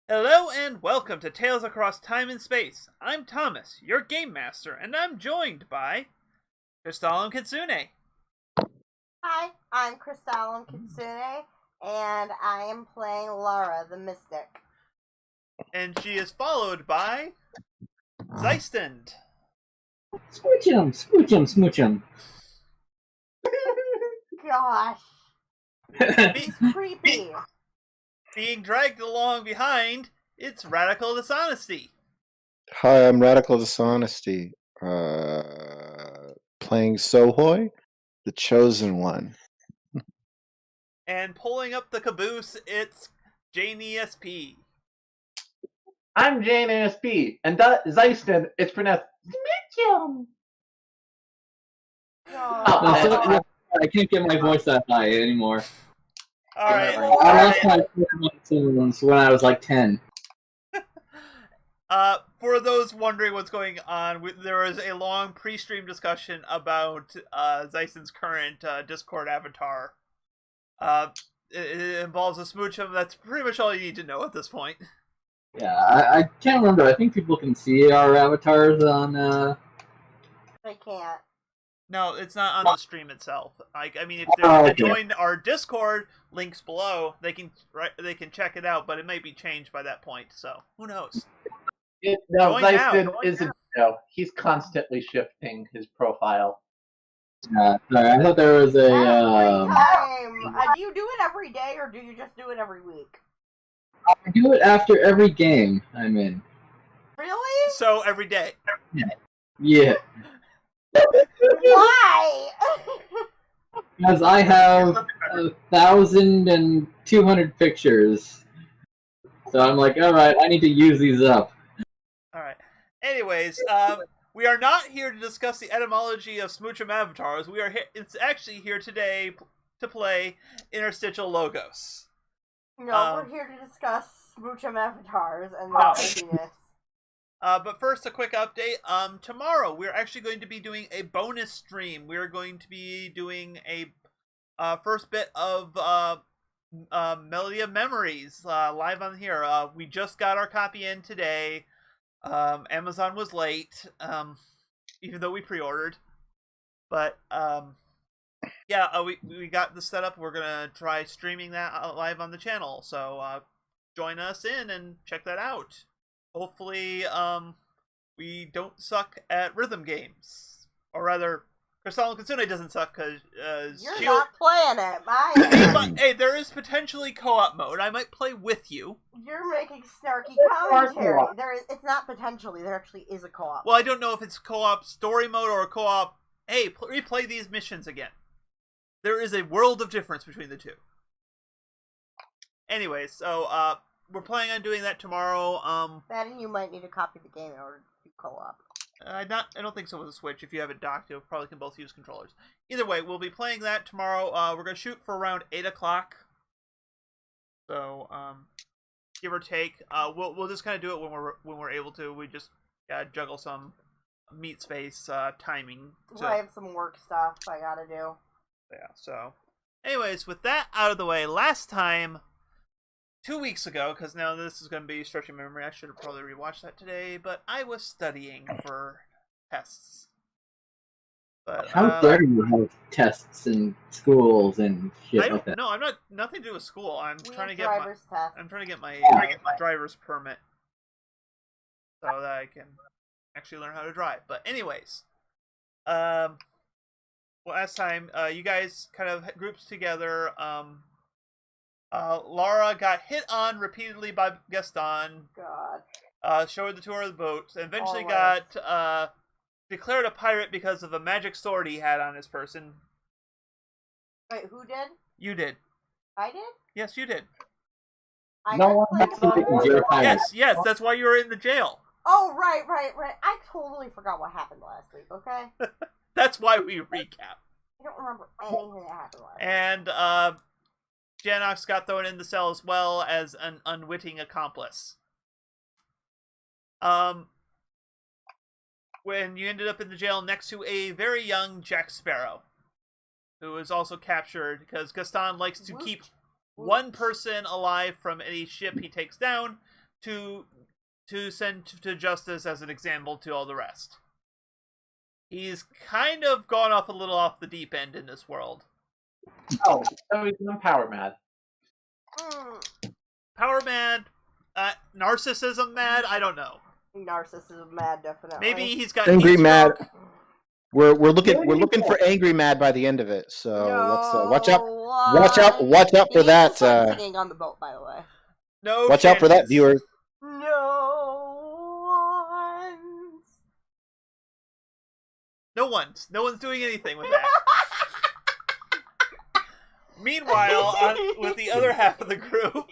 Hello and welcome to Tales Across Time and Space. I'm Thomas, your Game Master, and I'm joined by Gaston and Kitsune. Hi, I'm Crystal Kitsune, and I am playing Lara the Mystic. And she is followed by Zeistund. Smooch him. Gosh, Be- creepy. being dragged along behind, it's Radical Dishonesty. Hi, I'm Radical Dishonesty. Playing Sohoy, the Chosen One. And pulling up the caboose, it's Jane ESP. I'm Jane ASP, and Zeiston, it's pronounced Smitchum. Oh, I can't get my voice that high anymore. Alright. I lost my voice when I was like 10. For those wondering what's going on, there was a long pre-stream discussion about Zeistund's current Discord avatar. It involves a smoochum. That's pretty much all you need to know at this point. Yeah, I can't remember. I think people can see our avatars on. I can't. No, it's not on the stream itself. I mean, if they join our Discord, links below, they can check it out, but it may be changed by that point. So who knows? No, Join Zeiston now. isn't. No, he's constantly shifting his profile. Sorry, I thought there was a. Every time. Do you do it every day, or do you just do it every week? I do it after every game I'm in. Really? So every day. Yeah, Why? because I have 1,200 pictures. So I'm like, all right, I need to use these up. All right. Anyways, we are not here to discuss the etymology of Smoochum avatars. It's actually here today to play Interstitial Logos. No, we're here to discuss Smoochum avatars and their emptiness. But first, a quick update. Tomorrow we're actually going to be doing a bonus stream. We're going to be doing a first bit of Melody of Memories live on here. We just got our copy in today. Amazon was late, even though we pre-ordered. But yeah, we got the setup. We're gonna try streaming that live on the channel. So join us in and check that out. Hopefully, we don't suck at rhythm games, or rather, Crystal Kitsune doesn't suck because You're not playing it. Hey, there is potentially co-op mode. I might play with you. You're making snarky commentary. It's not potentially. There actually is a co-op. Well, I don't know if it's co-op story mode or a co-op. Hey, replay these missions again. There is a world of difference between the two. Anyway, so we're planning on doing that tomorrow. That and you might need to copy the game in order to do co-op. I don't think so with a Switch. If you have it docked, you probably can both use controllers. Either way, we'll be playing that tomorrow. We're gonna shoot for around 8 o'clock. So, give or take. We'll just kind of do it when we're able to. We just gotta juggle some meat space timing. I have some work stuff I gotta do. Yeah. So, anyways, with that out of the way, last time. 2 weeks ago, because now this is going to be stretching memory. I should have probably rewatched that today, but I was studying for tests. But How dare you have tests in schools and shit like that? No, I'm not. Nothing to do with school. I'm trying to get my driver's permit so that I can actually learn how to drive. But anyways, last time you guys kind of groups together. Lara got hit on repeatedly by Gaston. God. Showed the tour of the boat. And eventually got declared a pirate because of a magic sword he had on his person. Wait, who did? You did. I did? Yes, you did. Yes, that's why you were in the jail. Oh, right. I totally forgot what happened last week, okay? That's why we recap. I don't remember anything that happened last week. And, Janox got thrown in the cell as well as an unwitting accomplice. When you ended up in the jail next to a very young Jack Sparrow, who was also captured because Gaston likes to keep one person alive from any ship he takes down, to send to justice as an example to all the rest. He's kind of gone off a little off the deep end in this world. Oh, so he's power mad. Power mad, narcissism mad. I don't know. Narcissism mad, definitely. Maybe he's got Angry heat mad. stroke. We're looking for angry mad by the end of it. So let's watch out for that. Singing on the boat, by the way. No. Watch out for that, viewers. No one's doing anything with that. Meanwhile, with the other half of the group,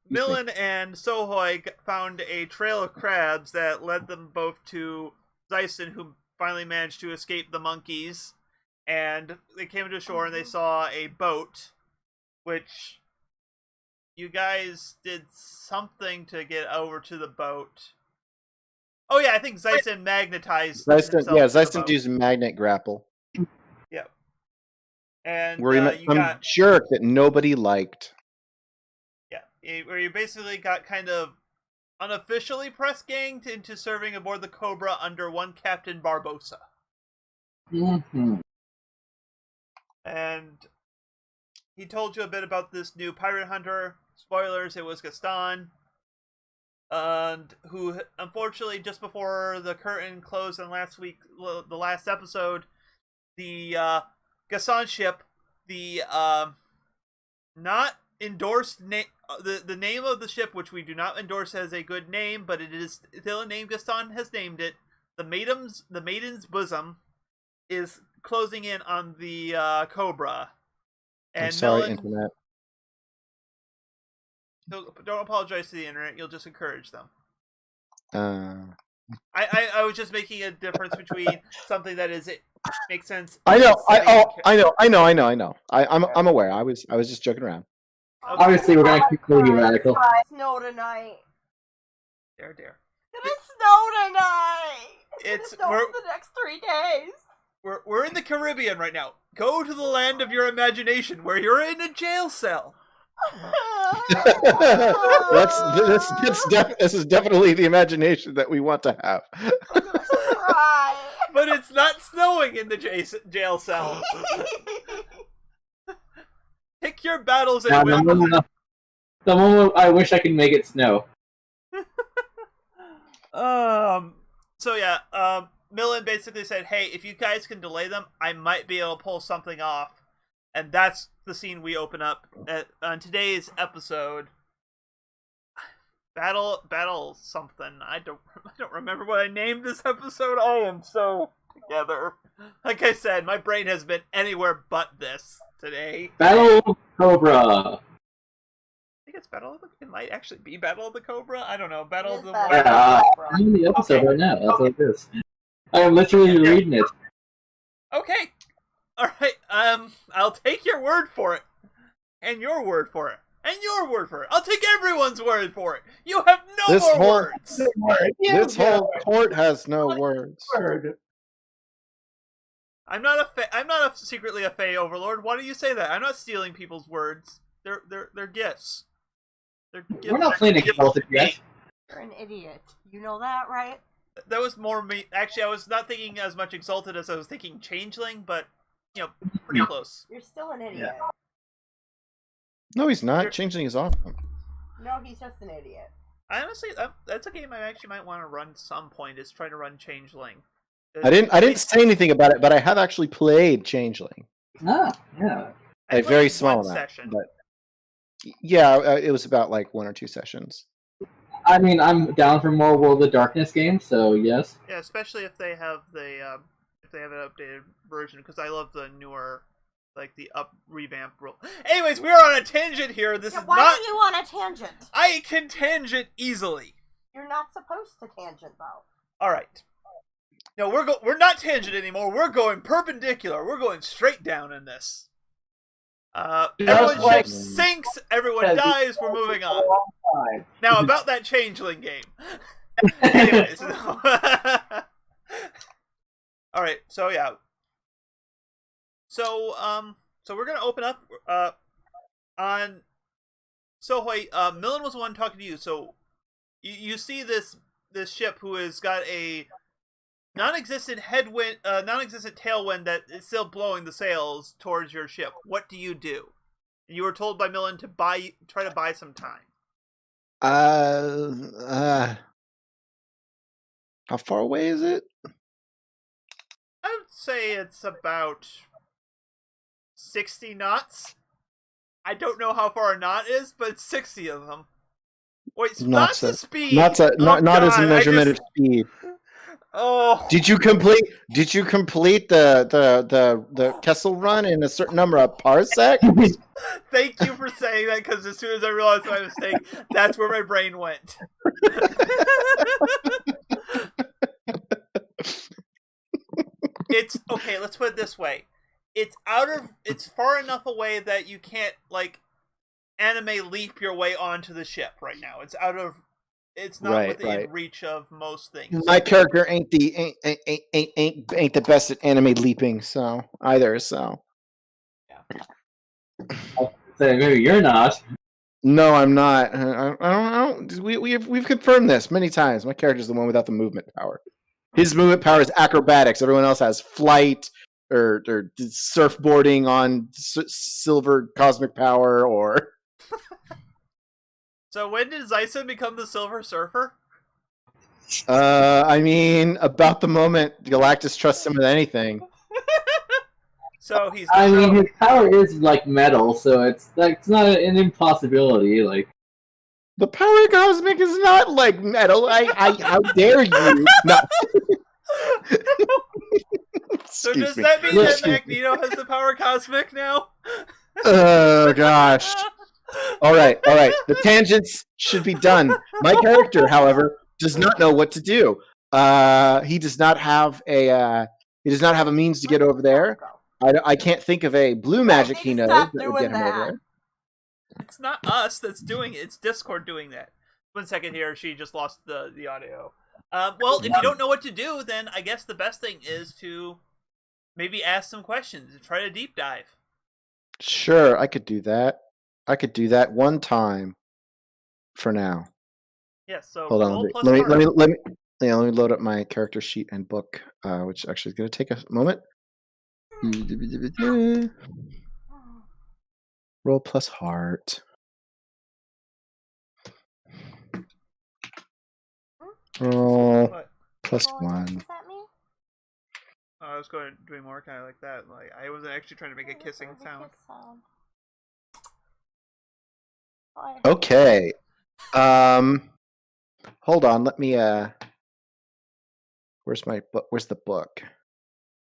Millen and Sohoy found a trail of crabs that led them both to Zyson, who finally managed to escape the monkeys. And they came to shore and they saw a boat, which you guys did something to get over to the boat. Oh yeah, I think Zyson magnetized himself. Yeah, Zyson used magnet grapple. Yep. And where he met some jerk that nobody liked. Yeah, where you basically got kind of unofficially press ganged into serving aboard the Cobra under one Captain Barbosa. Mm-hmm. And he told you a bit about this new pirate hunter. Spoilers, it was Gaston. And who, unfortunately, just before the curtain closed on the last episode, the Gaston ship, the not endorsed name, the name of the ship, which we do not endorse as a good name, but it is still a name Gaston has named it. The Maiden's Bosom is closing in on the Cobra. And I'm sorry, Internet. Don't apologize to the internet. You'll just encourage them. I was just making a difference between something that makes sense. I know. I'm aware. I was just joking around. Okay. Obviously, we're gonna keep calling you radical. Snow tonight. Dear. It's gonna snow tonight. It's gonna snow for the next 3 days. We're in the Caribbean right now. Go to the land of your imagination, where you're in a jail cell. This is definitely the imagination that we want to have. I'm gonna cry. But it's not snowing in the jail cell. Pick your battles and win them. The moment I wish I could make it snow. So yeah, Millen basically said, "Hey, if you guys can delay them, I might be able to pull something off." And that's the scene we open up on today's episode. Battle something. I don't remember what I named this episode. I am so together. Like I said, my brain has been anywhere but this today. Battle Cobra. I think it's it might actually be Battle of the Cobra. I don't know. Battle of the. I'm in the episode right now. That's what it is. I am literally reading it. Okay. All right. I'll take your word for it, and your word for it, and your word for it. I'll take everyone's word for it. You have no more words. This whole court has no words. I'm not secretly a Fey overlord. Why do you say that? I'm not stealing people's words. They're gifts. They're gifts. We're not playing exalted yet. You're an idiot. You know that, right? That was more me. Actually, I was not thinking as much exalted as I was thinking changeling, but pretty close. You're still an idiot. No, he's not. Changeling is awesome. No, he's just an idiot. Honestly, that's a game I actually might want to run some point. Is try to run changeling. I didn't say anything about it, but I have actually played changeling. Ah, yeah. A very small amount. Session. But yeah, it was about like 1 or 2 sessions. I mean, I'm down for more World of Darkness games, so yes. Yeah, especially if they have an updated version, because I love the newer, like the revamped rule. Anyways, we're on a tangent here. Why are you on a tangent? I can tangent easily. You're not supposed to tangent though. All right. No, we're not tangent anymore. We're going perpendicular. We're going straight down in this. Everyone's ship sinks. Everyone dies. We're moving on. Now about that changeling game. Anyways. All right. So yeah. So we're gonna open up on So wait, Millen was the one talking to you. So you see this ship who has got a non-existent headwind, non-existent tailwind that is still blowing the sails towards your ship. What do you do? And you were told by Millen to try to buy some time. How far away is it? I would say it's about 60 knots. I don't know how far a knot is, but it's 60 of them. Wait, knots the speed. Not as a measurement of speed. Oh. Did you complete the Kessel run in a certain number of parsecs? Thank you for saying that, because as soon as I realized my mistake, that's where my brain went. It's okay, let's put it this way. It's far enough away that you can't anime leap your way onto the ship right now. It's not within reach of most things. My character ain't the best at anime leaping, so either. So yeah. So maybe you're not. No, I'm not. I don't. We've confirmed this many times. My character's the one without the movement power. His movement power is acrobatics. Everyone else has flight or surfboarding on silver cosmic power or. So when did Zyson become the Silver Surfer? I mean, about the moment Galactus trusts him with anything. So he's. I mean, his power is like metal, so it's not an impossibility. Like the power cosmic is not like metal. How dare you? No. So does that mean that Magneto has the power cosmic now? Oh gosh. All right. The tangents should be done. My character, however, does not know what to do. He does not have a means to get over there. I can't think of a blue magic he knows that would get him over there. It's not us that's doing it. It's Discord doing that. 1 second here. She just lost the audio. Well, if you don't know what to do, then I guess the best thing is to maybe ask some questions and try to deep dive. Sure, I could do that. I could do that one time. For now. Yes. Yeah, so hold on. Let me load up my character sheet and book, which actually is going to take a moment. Roll plus heart. Roll plus 1. I was doing more kind of like that. Like I wasn't actually trying to make a kissing sound. Okay. Hold on. Let me. Where's my book? Where's the book?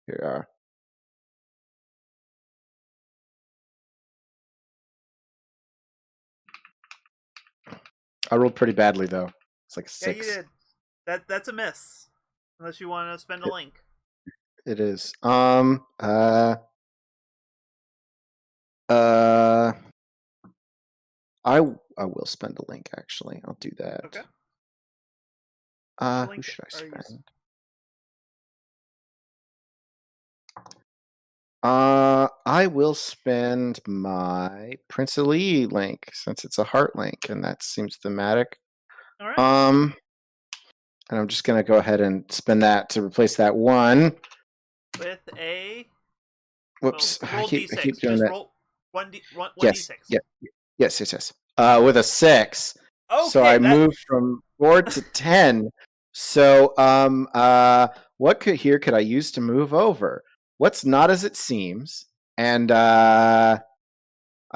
Here you are. I rolled pretty badly though. It's like 6. Yeah, you did. That's a miss. Unless you want to spend a link. It is. I will spend a link actually. I'll do that. Okay. Who should I spend? I will spend my Prince Ali link since it's a heart link and that seems thematic. All right. And I'm just gonna go ahead and spend that to replace that 1 with a. Whoops! Roll I keep D6. doing Just that. Roll 1D, yes. D6. Yeah. Yes. With a 6. Okay, so I moved from 4 to 10. So what could I use to move over? What's not as it seems? And I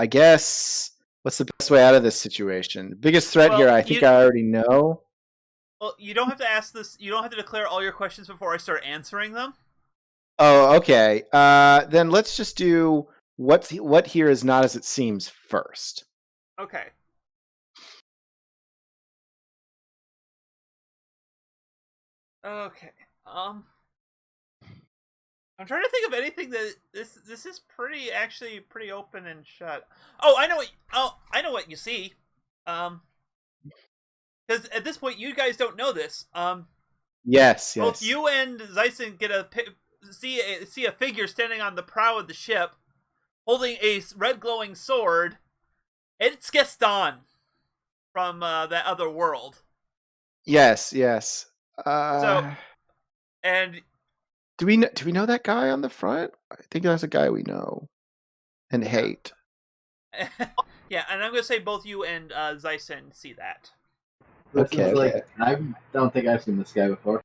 guess what's the best way out of this situation? The biggest threat here, I think I already know. Well, you don't have to ask this. You don't have to declare all your questions before I start answering them. Oh, okay. Then let's just do what here is not as it seems first. Okay. Okay. I'm trying to think of anything that this is pretty open and shut. Oh, I know what you see. Because at this point you guys don't know this. Yes. Both you and Zyson get see a figure standing on the prow of the ship, holding a red glowing sword, It's Gaston from that other world. Yes, yes. And Do we know that guy on the front? I think that's a guy we know and hate. yeah, and I'm gonna say both you and Zyson see that. Okay. I don't think I've seen this guy before.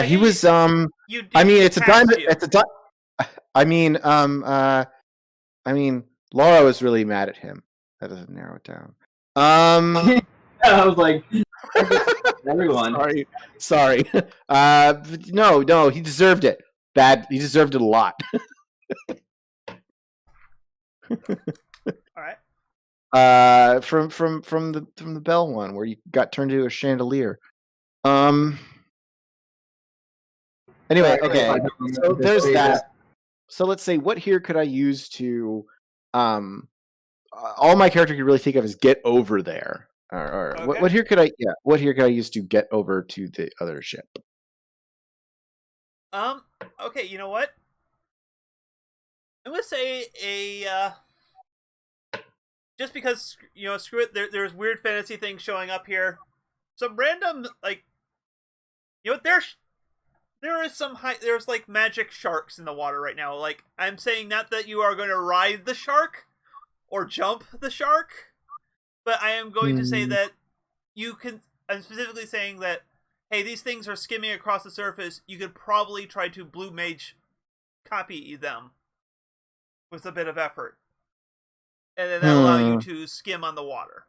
He was You did, I mean, it's a diamond. you. It's a I mean, Laura was really mad at him. That doesn't narrow it down. I was like, everyone. Sorry. No, he deserved it. He deserved it a lot. All right. From the bell one where you got turned into a chandelier. Anyway, okay. So there's that. So let's say, what here could I use to all my character could really think of is get over there. Or Okay. what here could I use to get over to the other ship? Okay, you know what? I'm gonna say just because screw it. There's weird fantasy things showing up here. Some random there is some there's like magic sharks in the water right now. Like, I'm saying not that you are going to ride the shark or jump the shark, but I am going to say that you can. I'm specifically saying that, hey, these things are skimming across the surface. You could probably try to blue mage copy them with a bit of effort, and then that'll allow you to skim on the water.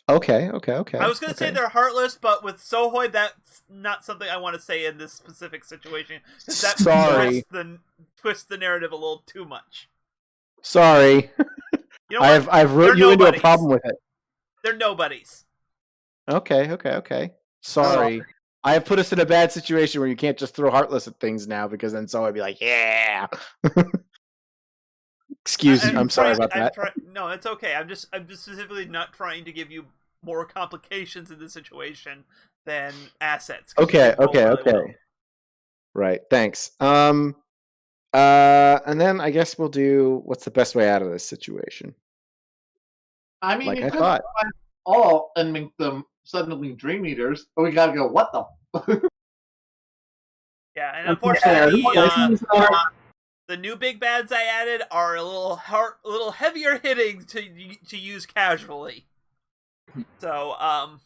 Okay. I was going to say they're heartless, but with Sohoy, that's not something I want to say in this specific situation. Sorry. Twists the narrative a little too much. Sorry. You know what? I've wrote you into a problem with it. They're nobodies. Okay. Sorry. I have put us in a bad situation where you can't just throw heartless at things now, because then Sohoy would be like, yeah. Excuse me. I'm sorry about that. No, it's okay. I'm just specifically not trying to give you more complications in this situation than assets. Okay. Right. Thanks. And then I guess we'll do what's the best way out of this situation. I mean, Like you I could thought. combine all and make them suddenly Dream Eaters, but we gotta go, what the? Yeah, and unfortunately, the new big bads I added are a little heavier hitting to use casually. So,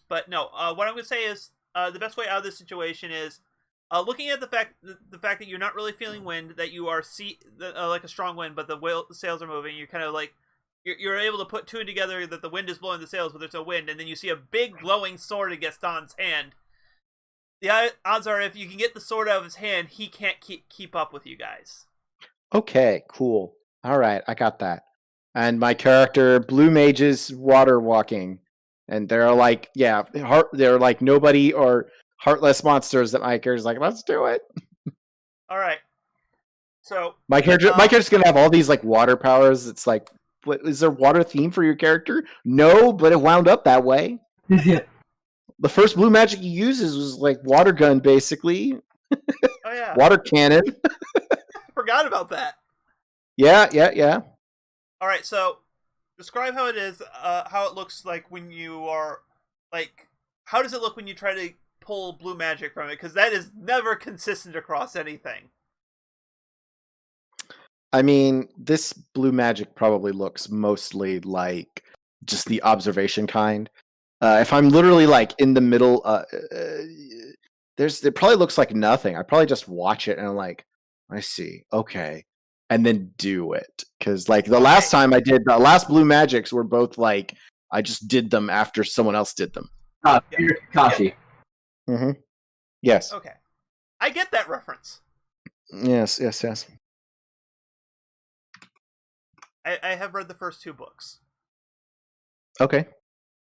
but no, what I'm going to say is the best way out of this situation is looking at the fact that you're not really feeling wind, that you are like a strong wind, but the sails are moving. You're kind of like you're able to put two together that the wind is blowing the sails, but there's no wind, and then you see a big glowing sword in Gaston's hand. The odds are, if you can get the sword out of his hand, he can't keep up with you guys. Okay, cool. All right, I got that. And my character, Blue Mages, water walking, and they're like, they're like nobody or heartless monsters that my character's like, let's do it. All right. So my character's gonna have all these like water powers. It's like, what is there water theme for your character? No, but it wound up that way. The first blue magic he uses was like water gun, basically. Oh yeah. Water cannon. Forgot about that. Yeah. All right, so describe how it is, how it looks like when you are, like, how does it look when you try to pull blue magic from it? Because that is never consistent across anything. I mean, this blue magic probably looks mostly like just the observation kind. If I'm literally like in the middle, it probably looks like nothing. I probably just watch it and I'm like, I see, okay, and then do it. Because like the last time I did, the last blue magics were both like I just did them after someone else did them. You're Kakashi. Mm-hmm. Yes. Okay, I get that reference. Yes. I have read the first two books. Okay.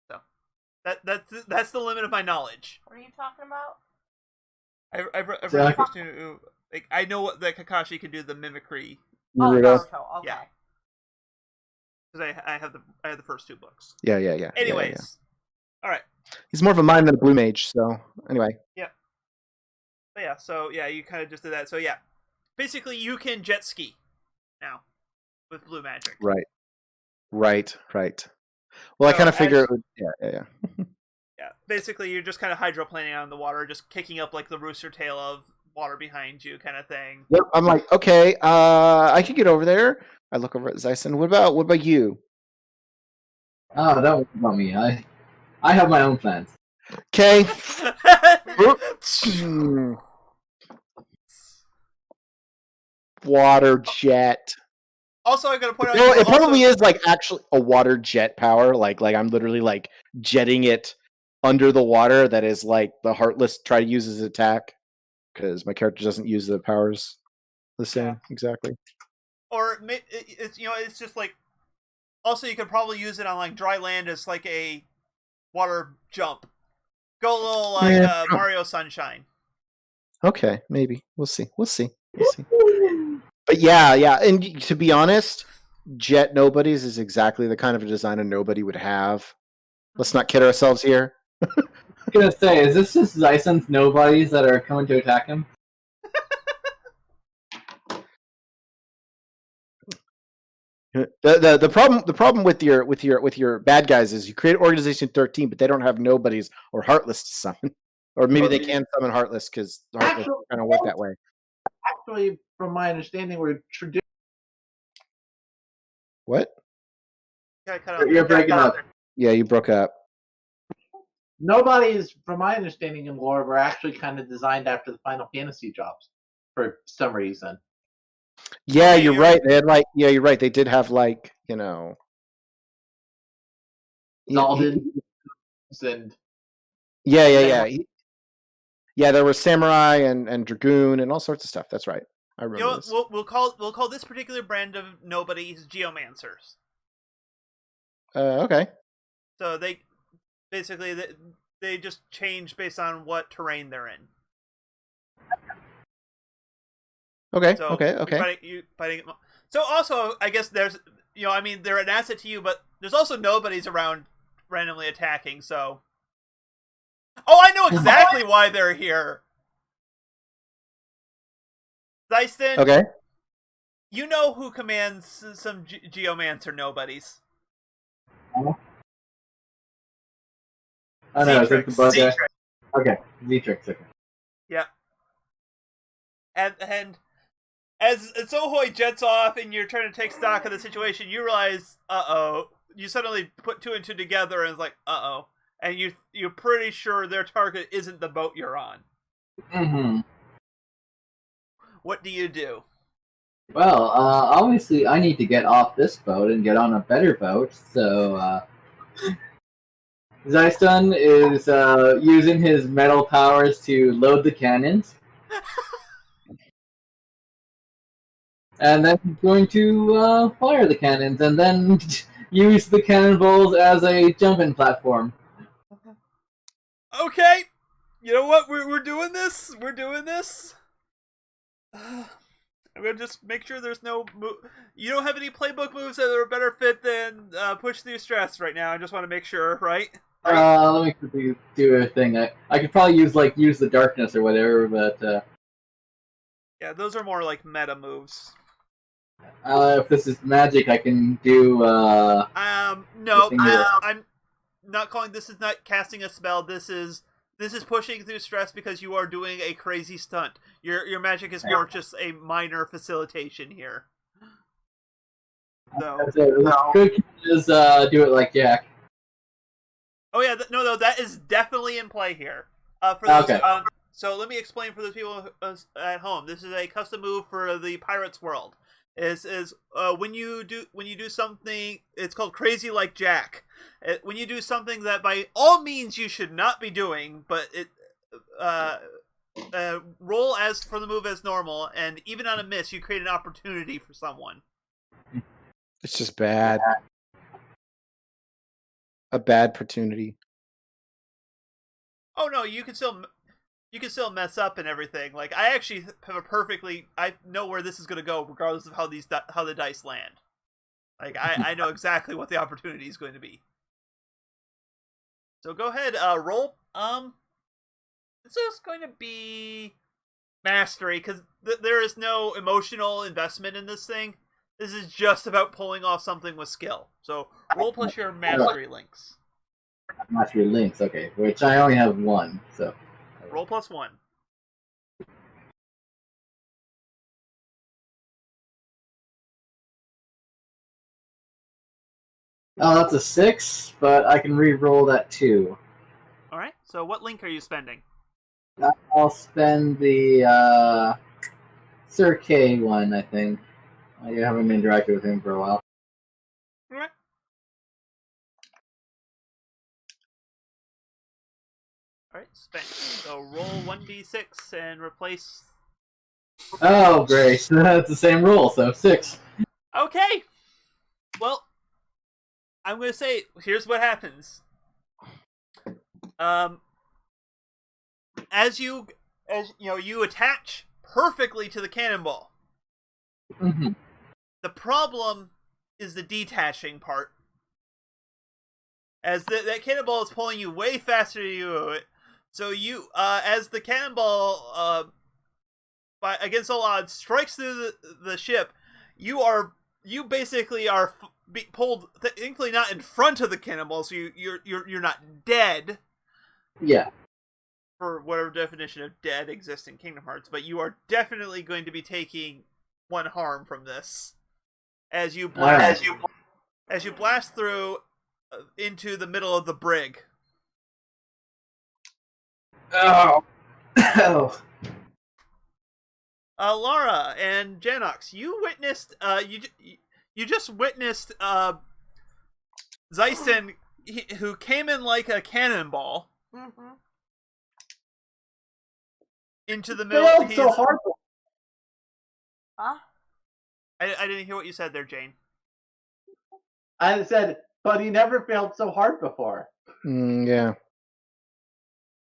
So that's the limit of my knowledge. What are you talking about? I've read the first two. Like, I know that Kakashi can do the mimicry. Oh, Naruto. Okay. Yeah. Because I have the first two books. Yeah. Anyways, all right. He's more of a mime than a blue mage. So anyway. Yeah. But yeah. So yeah, you kind of just did that. So yeah, basically you can jet ski now with blue magic. Right. Right. Well, I So kind of figure as- it would. Yeah. Yeah, basically you're just kind of hydroplaning out in the water, just kicking up like the rooster tail of water behind you, kind of thing. Yep. I'm like, okay, I can get over there. I look over at Zyson. What about you? Oh, don't worry about me. I have my own plans. Okay. Water jet. Also, I'm gonna point out Well, you it also probably is like actually a water jet power. Like I'm literally like jetting it under the water. That is like the Heartless try to use as attack because my character doesn't use the powers the same exactly. or it's it's just like also you could probably use it on like dry land as like a water jump. Go a little like Yeah. Mario Sunshine. Okay, maybe we'll see. But yeah, and to be honest, jet nobodies is exactly the kind of design a nobody would have. Let's not kid ourselves here. I was gonna say, is this just Zyson's nobodies that are coming to attack him? The problem with your bad guys is you create Organization 13, but they don't have nobodies or Heartless to summon, or maybe they can summon Heartless because Heartless Actually, kind of work that way. Actually, from my understanding, we're tradition. What? You're breaking up. Yeah, you broke up. Nobody's, from my understanding in lore, were actually kind of designed after the Final Fantasy jobs for some reason. Yeah, Okay, you're you're- right. They had like, yeah, you're right. They did have like, Dalton and yeah. Yeah, there was Samurai and Dragoon and all sorts of stuff. That's right. I You remember know, this. we'll call this particular brand of nobodies Geomancers. Okay. So they basically they just change based on what terrain they're in. Okay. So Okay. you fighting. So also, I guess there's I mean they're an asset to you, but there's also nobodies around randomly attacking. So, oh, I know exactly why they're here. Dyston, Okay. you know who commands some Geomancer nobodies? Oh no, is it the bug guy? Z-Trix. Okay, Z-Trix. Okay. Yeah. And as Sohoi jets off and you're trying to take stock of the situation, you realize, you suddenly put two and two together and it's like, and you're pretty sure their target isn't the boat you're on. Mm-hmm. What do you do? Well, obviously I need to get off this boat and get on a better boat, so Zyston is using his metal powers to load the cannons. And then he's going to fire the cannons and then use the cannonballs as a jumping platform. Okay, you know what? We're doing this. We're doing this. I'm gonna just make sure there's no you don't have any playbook moves that are a better fit than push through stress right now. I just want to make sure, right? Let me quickly do a thing. I could probably use the darkness or whatever, but Yeah, those are more like meta moves. if this is magic, I can do. No, Finger. I'm not calling this is not casting a spell. This is pushing through stress because you are doing a crazy stunt. Your magic is more just a minor facilitation here. So Good is do it like Jack. oh yeah, no, that is definitely in play here. For those, Okay. So let me explain for those people at home. This is a custom move for the Pirates world. Is when you do something, it's called Crazy Like Jack. When you do something that by all means you should not be doing, but it roll as for the move as normal, and even on a miss, you create an opportunity for someone. It's just bad. A bad opportunity. Oh no, you can still mess up and everything. Like I actually have I know where this is going to go, regardless of how the dice land. Like I know exactly what the opportunity is going to be. So go ahead, roll. This is going to be mastery because there is no emotional investment in this thing. This is just about pulling off something with skill. So roll plus your mastery links. Mastery links, okay. Which I only have one, so. Roll plus 1. Oh, that's a 6, but I can re-roll that too. Alright, so what link are you spending? I'll spend the Sir K one, I think. I haven't interacted with him for a while. Alright. Alright, spent. So roll 1d6 and replace... Oh, great. That's the same roll, so 6. Okay! Well, I'm going to say, here's what happens. As you attach perfectly to the cannonball. Mm-hmm. The problem is the detaching part. As that cannonball is pulling you way faster than you, so you, as the cannonball, against all odds, strikes through the ship, you basically are pulled, thankfully not in front of the cannonball, so you're not dead. Yeah. For whatever definition of dead exists in Kingdom Hearts, but you are definitely going to be taking 1 harm from this as you blast through into the middle of the brig. Oh. Oh. Lara and Janox, you witnessed. You just witnessed Zyson, who came in like a cannonball into the middle. Failed so hard. Huh? I didn't hear what you said there, Jane. I said, but he never failed so hard before. Yeah.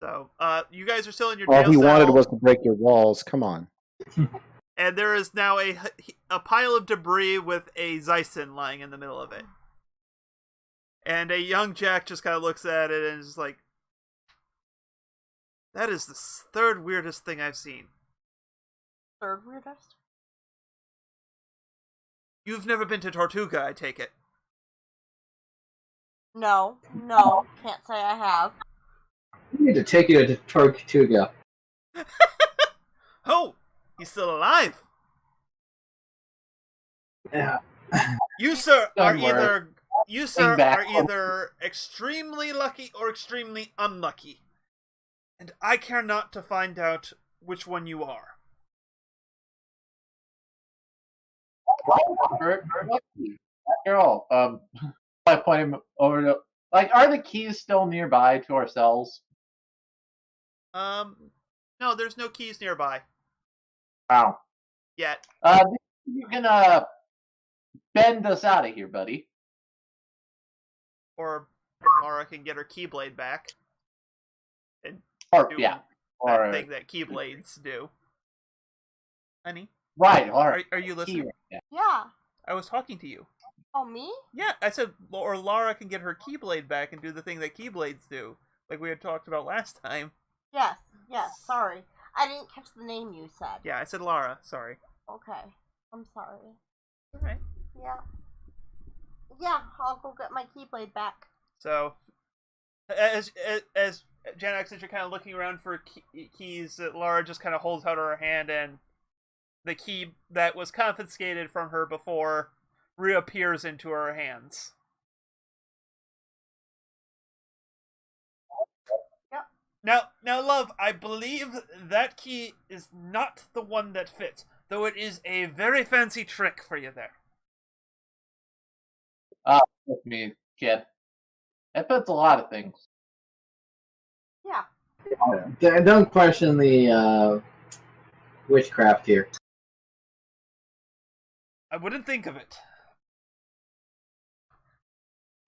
So, you guys are still in your All jail he cell, wanted was to break your walls. Come on. and there is now a pile of debris with a Zyson lying in the middle of it. And a young Jack just kind of looks at it and is like, that is the 3rd weirdest thing I've seen. 3rd weirdest? You've never been to Tortuga, I take it. No, can't say I have. We need to take you to Tortuga. Oh, he's still alive. Yeah. You, sir, are Don't worry. either extremely lucky or extremely unlucky. And I care not to find out which one you are. Very lucky. That girl. I point him over to. Like, are the keys still nearby to our cells? No, there's no keys nearby Wow. yet. You can bend us out of here, buddy. Or Laura can get her Keyblade back. And Or do yeah, that or thing that Keyblades do. Honey, right. Or are you listening? Yeah. I was talking to you. Oh, me? Yeah, I said, or Laura can get her Keyblade back and do the thing that Keyblades do, like we had talked about last time. Yes, sorry. I didn't catch the name you said. Yeah, I said Laura, sorry. Okay. I'm sorry. Alright. Yeah, I'll go get my Keyblade back. So, as Janox, as you're kind of looking around for keys, Laura just kind of holds out her hand, and the key that was confiscated from her before reappears into her hands. Yep. Now, love, I believe that key is not the one that fits, though it is a very fancy trick for you there. with me, kid. It fits a lot of things. Yeah. Don't question the witchcraft here. I wouldn't think of it.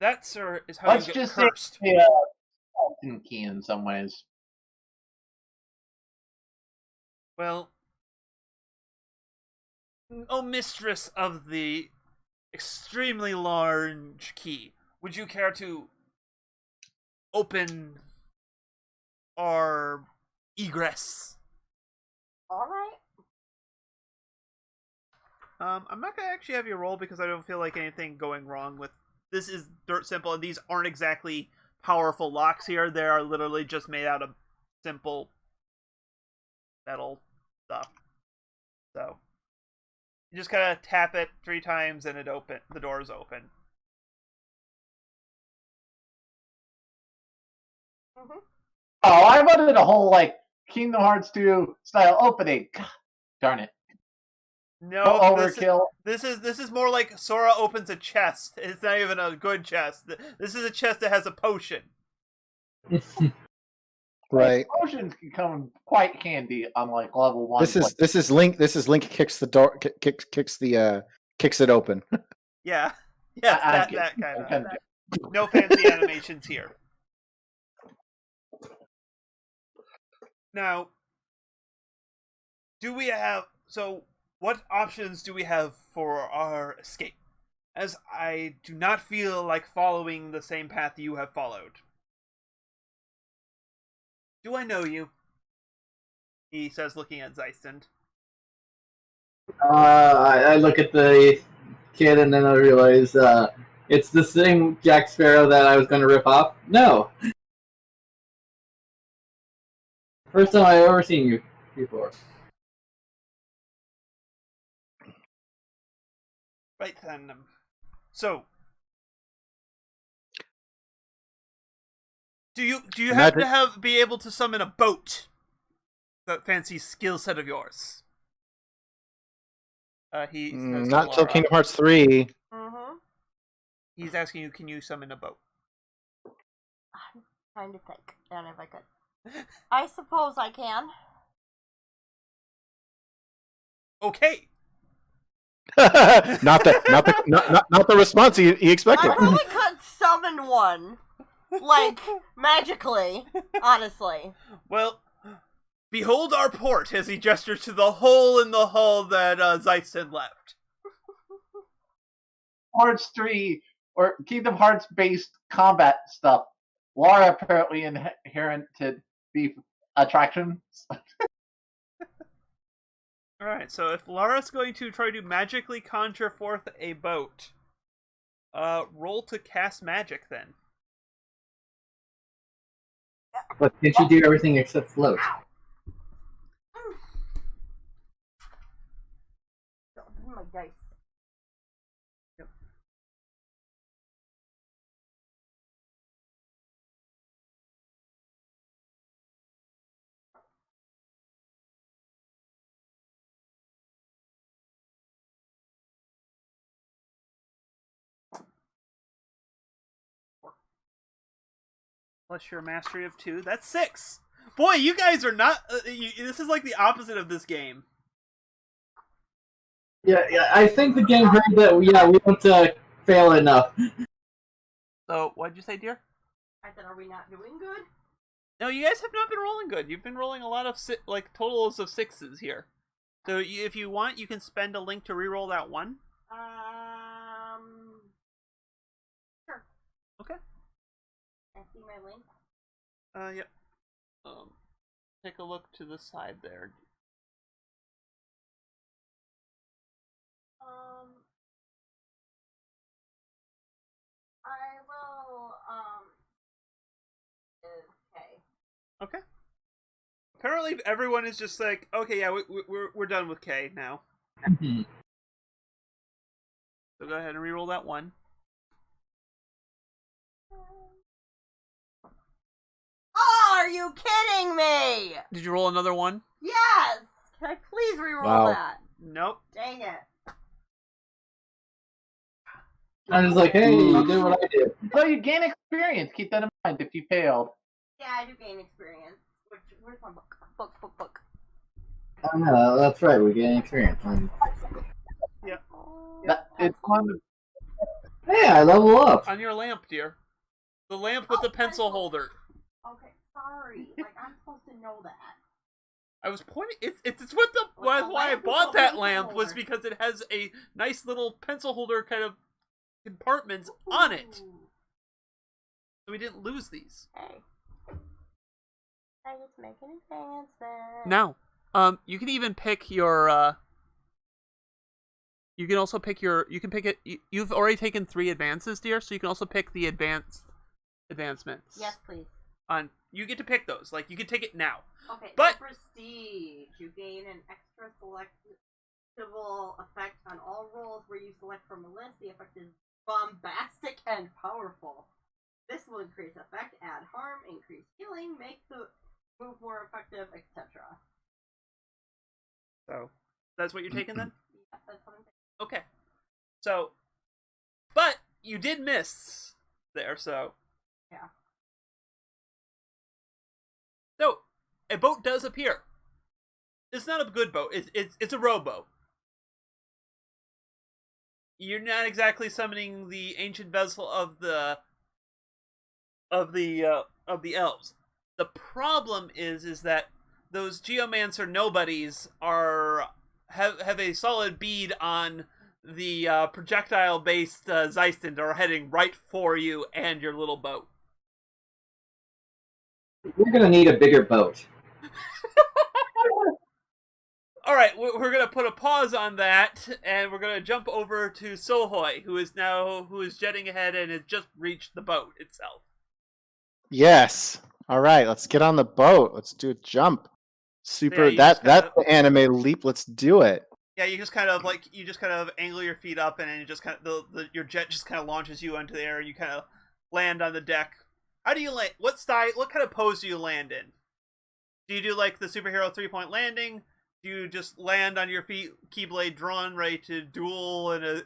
That, sir, is how Let's you get just cursed. say key in some ways. Well, oh, mistress of the extremely large key, would you care to open our egress? Alright. I'm not gonna actually have you roll because I don't feel like anything going wrong with this. Is dirt simple, and these aren't exactly powerful locks here. They are literally just made out of simple metal stuff. So you just kind of tap it 3 times, and the door is open. Mm-hmm. Oh, I wanted a whole like Kingdom Hearts 2 style opening. God, darn it. No, Overkill. This is more like Sora opens a chest. It's not even a good chest. This is a chest that has a potion. Right. Potions can come quite handy on like level 1. This is Link. This is Link kicks the door, kicks it open. Yeah, yeah, that kind of. No fancy animations here. Now, what options do we have for our escape? As I do not feel like following the same path you have followed. Do I know you? He says, looking at Zeiston. I look at the kid and then I realize it's the same Jack Sparrow that I was going to rip off. No! First time I've ever seen you before. Right then. So, do you happen to be able to summon a boat? That fancy skill set of yours. He says not till Kingdom Hearts 3. Mm-hmm. He's asking you, can you summon a boat? I'm trying to think. I don't know if I could. I suppose I can. Okay. not the response he expected. I probably could summon one. Like, magically. Honestly. Well, behold our port, as he gestures to the hole in the hull that Zeiston left. Hearts 3 or Kingdom Hearts based combat stuff. Laura apparently inherent to be attractions. Alright, so if Lara's going to try to magically conjure forth a boat, roll to cast magic then. But can't you do everything except float? My dice. Yep. Plus your mastery of 2, that's 6! Boy, you guys are not... this is like the opposite of this game. Yeah, I think the game heard that, we don't fail enough. So, what'd you say, dear? I said, are we not doing good? No, you guys have not been rolling good. You've been rolling a lot of, totals of 6s here. So, if you want, you can spend a link to reroll that one. Sure. Okay. I see my link. Yep. Take a look to the side there. I will, okay. Okay. Apparently, everyone is just like, okay, yeah, we're done with K now. So go ahead and reroll that one. Oh, are you kidding me? Did you roll another one? Yes! Can I please reroll Wow. that? Nope. Dang it. I'm just like, hey, you did what I did. So you gain experience. Keep that in mind if you failed. Yeah, I do gain experience. Where's my book? Book. Oh, no, that's right, we gain experience. Yeah. It's one. Hey, I level up. On your lamp, dear. The lamp with the pencil holder. Okay, sorry. Like, I'm supposed to know that. I was pointing. It's what the why I bought that lamp was because it has a nice little pencil holder kind of compartments on it, so we didn't lose these. Hey, I just make an advancement. Now, you can even pick your You can also pick your. You can pick it. You've already taken 3 advances, dear, so you can also pick the advancements. Yes, please. You get to pick those. Like you can take it now. Okay, But prestige. You gain an extra selectable effect on all rolls where you select from a list. The effect is bombastic and powerful. This will increase effect, add harm, increase healing, make the move more effective, etc. so that's what you're taking then. Yeah, that's what I'm thinking. Okay. So, but you did miss there. So Yeah. So a boat does appear. It's not a good boat. It's a rowboat. You're not exactly summoning the ancient vessel of the elves. The problem is that those geomancer nobodies have a solid bead on the projectile based Zeiston are heading right for you and your little boat. We're gonna need a bigger boat. All right, we're gonna put a pause on that, and we're gonna jump over to Sohoy, who is jetting ahead and has just reached the boat itself. Yes. All right, let's get on the boat. Let's do a jump. Super. Yeah, That's the anime leap. Let's do it. Yeah, you just kind of angle your feet up, and then you just kind of your jet just kind of launches you into the air, and you kind of land on the deck. How do you land? What kind of pose do you land in? Do you do like the superhero 3-point landing? Do you just land on your feet, keyblade drawn, ready to duel in a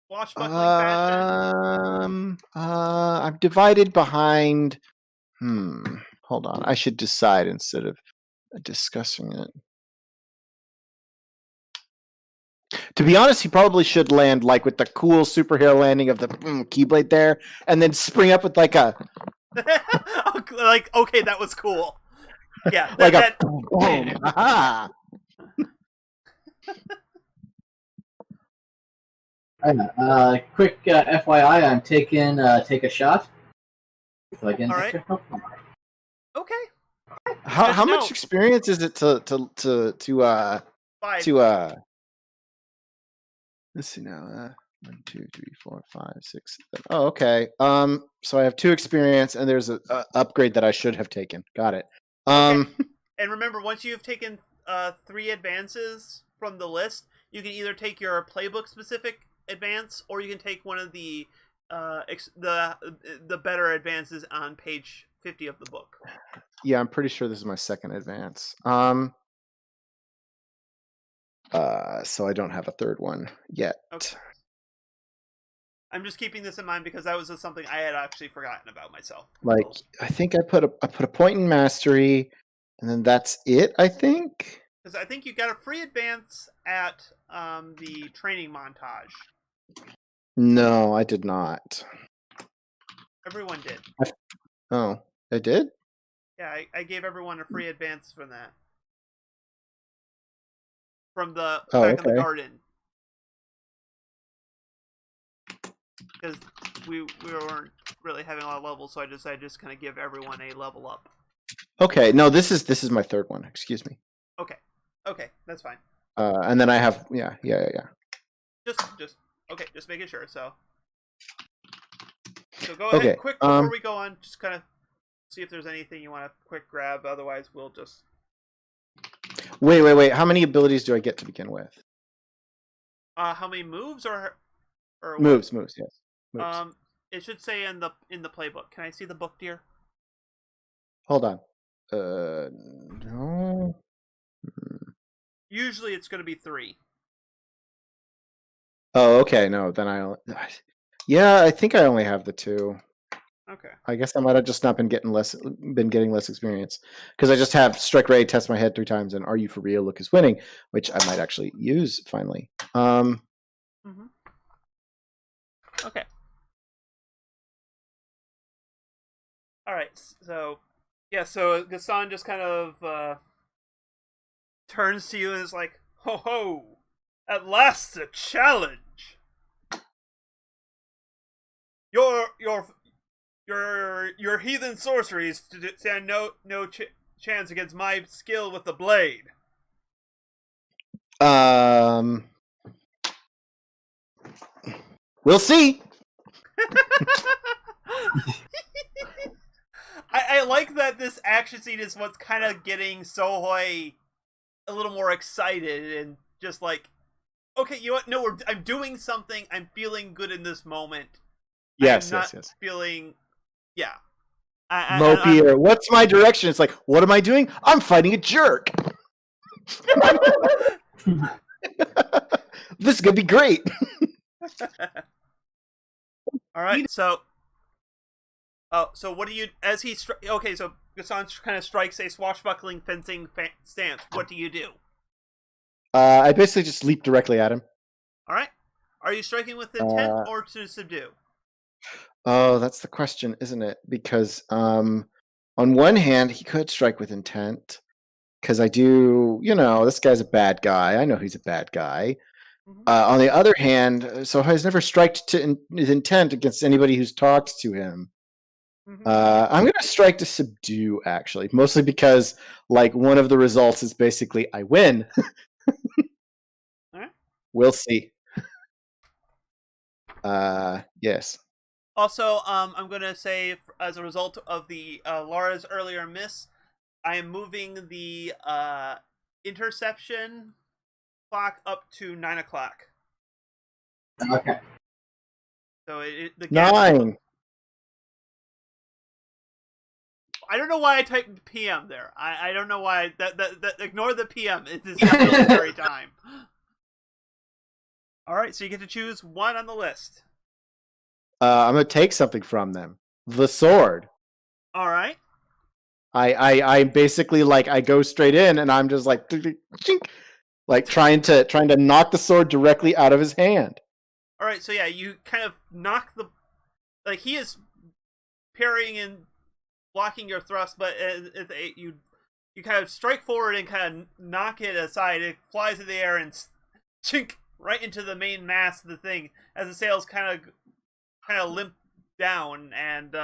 swashbuckling fashion? I'm divided behind. Hold on. I should decide instead of discussing it. To be honest, he probably should land like with the cool superhero landing of the keyblade there, and then spring up with like a like, okay, that was cool. Yeah, like a boom. Aha. Quick FYI, I'm taking take a shot. So I get an All right. extra health point. Okay. How No. much experience is it to 5. let's see now. 1, 2, 3, 4, 5, 6, 7. Oh, okay. So I have 2 experience, and there's a upgrade that I should have taken. Got it. And remember, once you've taken 3 advances from the list, you can either take your playbook specific advance, or you can take one of the better advances on page 50 of the book. Yeah, I'm pretty sure this is my second advance. So I don't have a third one yet. Okay. I'm just keeping this in mind because that was just something I had actually forgotten about myself. Like, I think I put a point in mastery, and then that's it, I think. Because I think you got a free advance at the training montage. No, I did not. Everyone did. Oh, I did? Yeah, I gave everyone a free advance from that. From the back in the garden. Because we weren't really having a lot of levels, so I decided to just kind of give everyone a level up. Okay, no, this is my third one. Excuse me. Okay, that's fine. And then I have yeah. Just making sure. So go ahead, quick before we go on. Just kind of see if there's anything you want to quick grab. Otherwise, we'll just wait. How many abilities do I get to begin with? How many moves or moves? Yes. Moves. It should say in the playbook. Can I see the book, dear? Hold on. No. Usually, it's going to be 3. Oh, okay. No, then yeah, I think I only have the 2. Okay. I guess I might have just not been getting less experience because I just have strike ray, test my head 3 times, and are you for real? Look is winning, which I might actually use finally. Okay. All right. So Gaston just kind of turns to you and is like, "Ho ho! At last, a challenge. Your heathen sorceries stand no chance against my skill with the blade." We'll see. I like that this action scene is what's kind of getting Sohoi a little more excited and just like, okay, you know what? No, I'm doing something. I'm feeling good in this moment. Yes, I'm not yes. feeling, yeah. Mopey, or what's my direction? It's like, what am I doing? I'm fighting a jerk. This is gonna be great. All right, so. Oh, so what do you as he? Okay, so Gaston kind of strikes a swashbuckling fencing stance. What do you do? I basically just leap directly at him. All right, are you striking with intent or to subdue? Oh, that's the question, isn't it? Because on one hand, he could strike with intent. Because I do, this guy's a bad guy. I know he's a bad guy. Mm-hmm. On the other hand, Sohoi has never striked to his intent against anybody who's talked to him. Mm-hmm. I'm going to strike to subdue, actually, mostly because, one of the results is basically I win. All right. We'll see. Yes. Also, I'm going to say, as a result of the Laura's earlier miss, I am moving the interception clock up to 9 o'clock. Okay. So the gap 9. I don't know why I typed PM there. I don't know why that ignore the PM. It is not military time. All right, so you get to choose one on the list. I'm going to take something from them. The sword. All right. I basically I go straight in and I'm just like trying to knock the sword directly out of his hand. All right, so yeah, you kind of knock he is parrying and blocking your thrust, but you kind of strike forward and kind of knock it aside. It flies in the air and chink right into the main mass of the thing as the sails kind of limp down and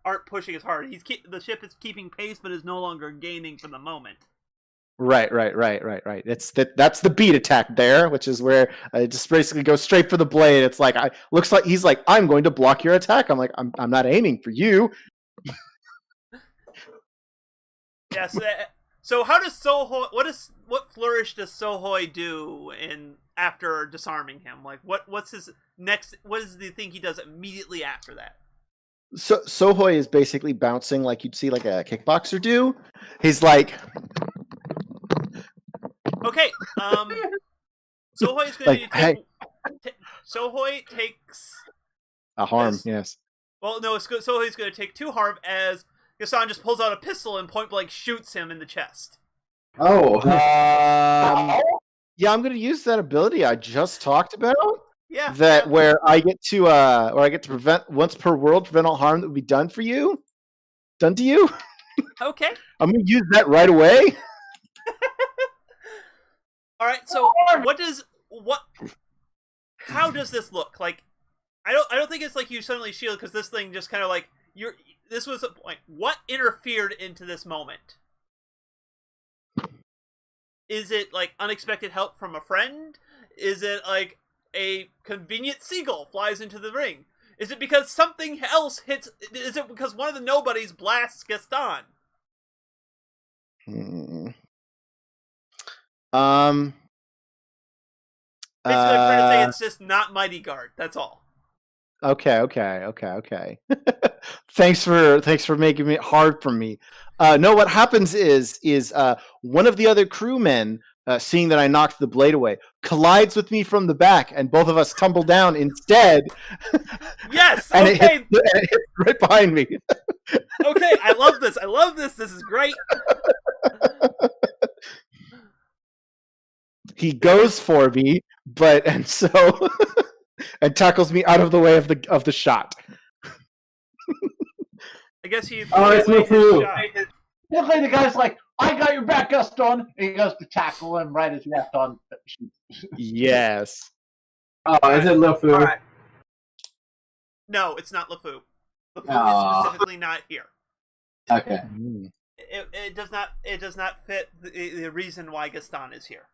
aren't pushing as hard. The ship is keeping pace, but is no longer gaining for the moment. Right. That's the beat attack there, which is where it just basically goes straight for the blade. It's looks like he's like, I'm going to block your attack. I'm like, I'm not aiming for you. Yes. So how does Sohoi? What flourish does Sohoi do after disarming him? What's his next? What is the thing he does immediately after that? So Sohoi is basically bouncing like you'd see a kickboxer do. He's like, okay. Sohoi is going to take. Sohoi takes a harm. Yes. Well, no. Sohoi's going to take 2 harm as Gaston just pulls out a pistol and point blank shoots him in the chest. Oh. Yeah, I'm going to use that ability I just talked about. Yeah. Where I get to prevent once per world, prevent all harm that would be done to you. Okay. I'm going to use that right away. All right. So how does this look? I don't think it's you suddenly shield because this thing just kind of this was a point. What interfered into this moment? Is it unexpected help from a friend? Is it a convenient seagull flies into the ring? Is it because something else hits? Is it because one of the nobodies blasts Gaston? Basically, I'm trying to say it's just not Mighty Guard. That's all. Okay. Thanks for making it hard for me. No, what happens is one of the other crewmen, seeing that I knocked the blade away, collides with me from the back, and both of us tumble down instead. Yes. And okay. it hits right behind me. Okay, I love this. This is great. He goes for me, and tackles me out of the way of the shot. I guess he. Oh, it's LeFou. Luckily, the guy's like, "I got your back, Gaston," and he goes to tackle him right as Gaston shoots. Yes. Oh, is it LeFou? All right. No, it's not LeFou. LeFou is specifically not here. Okay. It does not fit the reason why Gaston is here.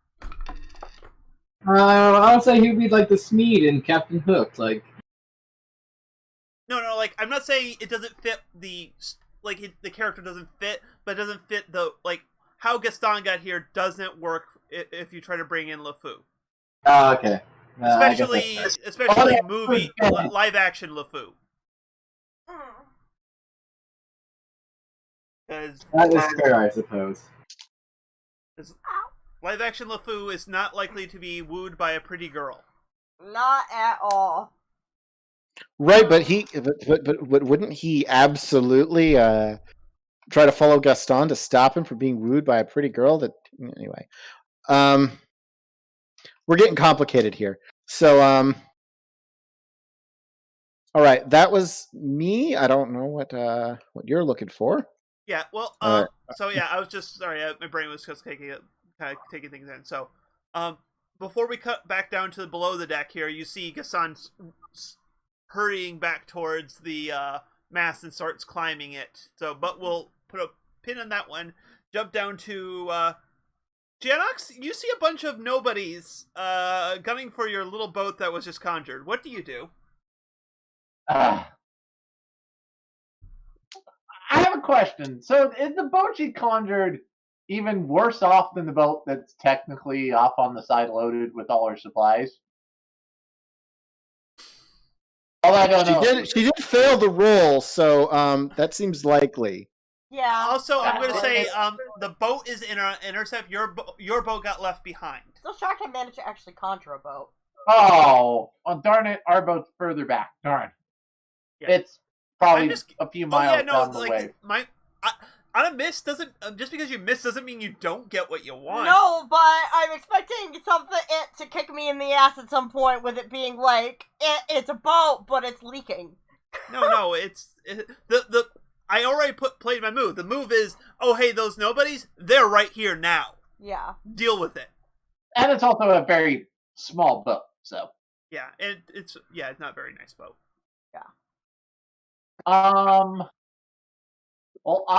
I would say he'd be like the Smeed in Captain Hook. like, I'm not saying it doesn't fit the the character doesn't fit, but it doesn't fit the how Gaston got here doesn't work if you try to bring in LeFou. Oh, okay. I guess Especially that's especially movie live action LeFou. Because that is fair, I suppose. live action LeFou is not likely to be wooed by a pretty girl. Not at all. Right, but wouldn't he absolutely try to follow Gaston to stop him from being wooed by a pretty girl? That anyway. We're getting complicated here. So all right, that was me. I don't know what you're looking for. Yeah, well, so yeah, I was just sorry, my brain was just taking things in. So, before we cut back down to below the deck here, you see Gaston hurrying back towards the mast and starts climbing it. So, but we'll put a pin on that one. Jump down to Janox. You see a bunch of nobodies gunning for your little boat that was just conjured. What do you do? I have a question. So, is the boat she conjured even worse off than the boat that's technically off on the side loaded with all her supplies? Oh, I don't know. She did fail the roll, so that seems likely. Yeah. Also, I'm going to say the boat is in our intercept. Your boat got left behind. Still shocked I managed to actually conjure a boat. Oh, well, darn it! Our boat's further back. Darn. Yeah. It's probably a few miles down the way. On a miss doesn't just because you miss doesn't mean you don't get what you want. No, but I'm expecting it to kick me in the ass at some point with it being like it's a boat, but it's leaking. No, I already played my move. The move is, oh hey, those nobodies, they're right here now. Yeah. Deal with it. And it's also a very small boat, so. Yeah, it's not a very nice boat. Yeah. Well,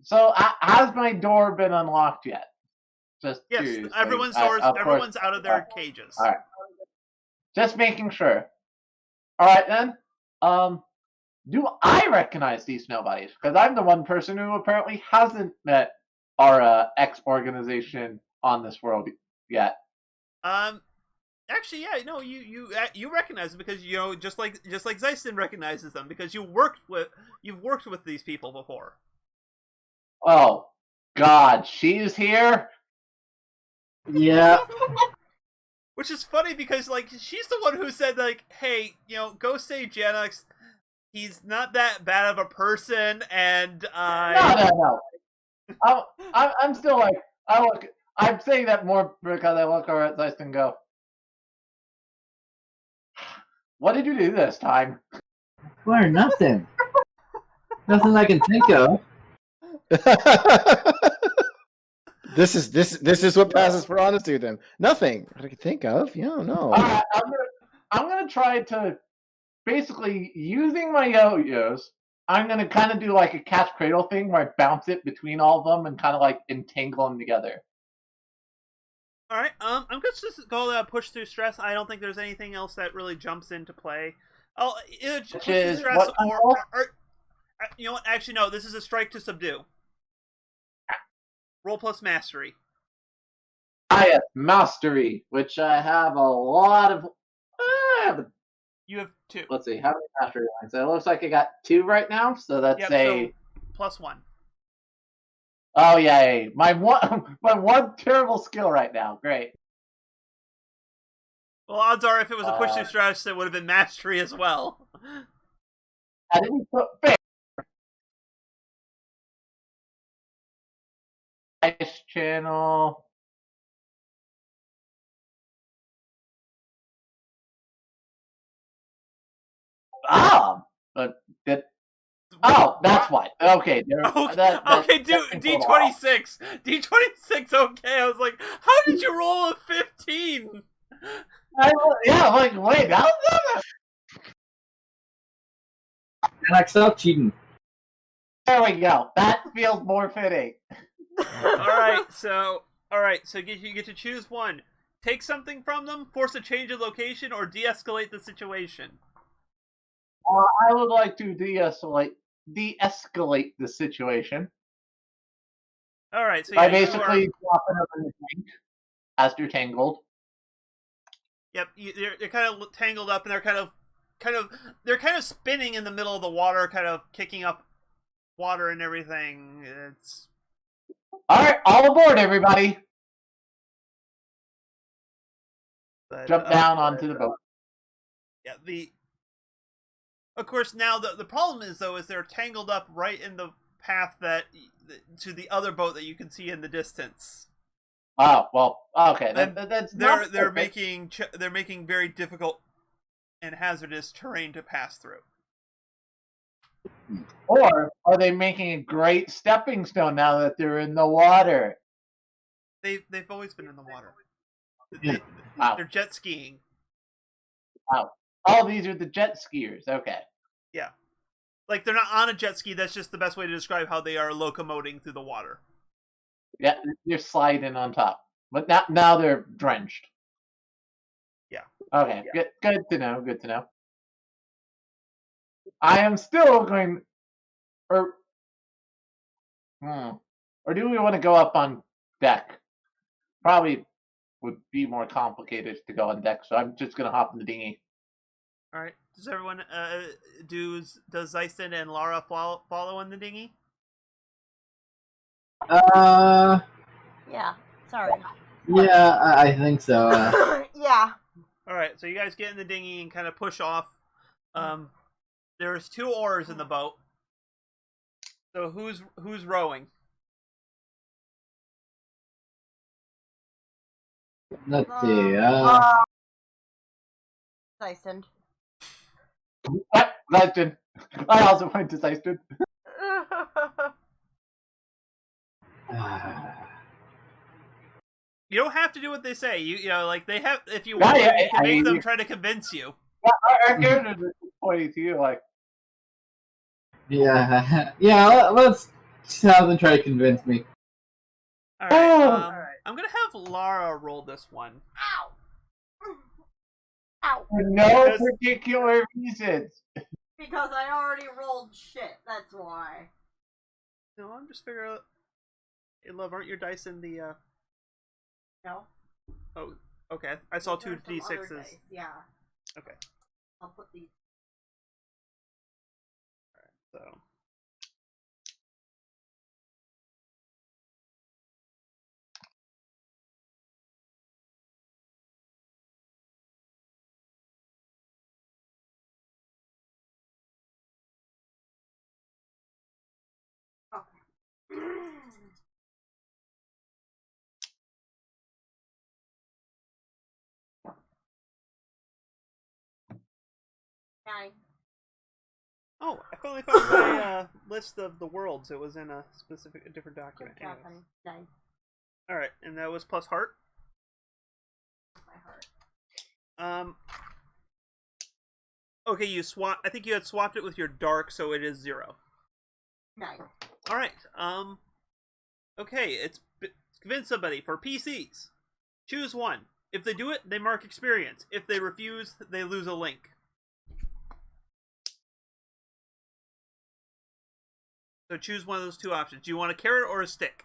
so has my door been unlocked yet? Just yes, curious. everyone's everyone's out of their cages. All right. Just making sure. All right then. Do I recognize these nobodies? Because I'm the one person who apparently hasn't met our ex-organization on this world yet. Actually, yeah, no, you recognize them because just like Zeiston recognizes them because you've worked with these people before. Oh, God, she's here. Yeah. Which is funny because she's the one who said hey, go save Janox. He's not that bad of a person, and No. I'm still I'm saying that more because I look over at Zeist and go, what did you do this time? Or nothing. Nothing I can think of. This is what passes for honesty with him. Nothing I can think of. Yeah, no. I'm gonna try to basically using my yo-yos. I'm gonna kind of do like a catch cradle thing where I bounce it between all of them and kind of entangle them together. All right. I'm just go push through stress. I don't think there's anything else that really jumps into play. Oh, push through stress or you know what? Actually, no. This is a strike to subdue. Roll plus mastery. I have mastery, which I have a lot of. You have 2. Let's see, how many mastery lines? So it looks like I got 2 right now, so that's so +1. Oh yeah, my one terrible skill right now. Great. Well, odds are if it was a push through stress, it would have been mastery as well. I didn't put fair. Ice channel. That's why. Okay. Okay, D26. D26, okay. I was like, how did you roll a 15? Wait, that was And stop cheating. There we go. That feels more fitting. Alright, so you get to choose one. Take something from them, force a change of location, or de-escalate the situation. I would like to de-escalate the situation All right, so by yeah, basically dropping them in the tank as they're tangled. Yep, they're kind of tangled up, and they're kind of spinning in the middle of the water, kind of kicking up water and everything. It's All right, all aboard, everybody! but, Jump down onto the boat. yeah. Of course, now the problem is though is they're tangled up right in the path to the other boat that you can see in the distance. Oh well, okay. And That's they're making very difficult and hazardous terrain to pass through. Or are they making a great stepping stone now that they're in the water? They've always been in the water. Wow. They're jet skiing. Wow. Oh, these are the jet skiers. Okay. Yeah. Like, they're not on a jet ski. That's just the best way to describe how they are locomoting through the water. Yeah, they're sliding on top. But now they're drenched. Yeah. Okay, yeah. Good to know, good to know. I am still going... Or do we want to go up on deck? Probably would be more complicated to go on deck, so I'm just going to hop in the dinghy. All right. Does everyone does Zeiston and Lara follow in the dinghy? Yeah. Sorry. Yeah, I think so. Yeah. All right. So you guys get in the dinghy and kind of push off. There's 2 oars in the boat. So who's rowing? Let's see. Dyson. Legend. I also went to Zeiston. You don't have to do what they say. You know, like they have. If you want, you can make them try to convince you. Our characters are pointing to you, like. Yeah, let's just have them try to convince me. All right. I'm gonna have Lara roll this one. Ow! Ow! For no particular reasons. Because I already rolled shit. That's why. No, I'm just figuring out. Hey, love, aren't your dice in the? No. Oh, okay. I saw 2 There's some other d6s. dice, yeah. Okay. I'll put these. So. Okay. 9. Oh, I finally found my list of the worlds. It was in a different document. Good job, honey. 9. All right, and that was plus heart. My heart. Okay, you swap. I think you had swapped it with your dark, so it is 0. 9. All right. Okay, it's convince somebody for PCs. Choose one. If they do it, they mark experience. If they refuse, they lose a link. So choose one of those 2 options. Do you want a carrot or a stick?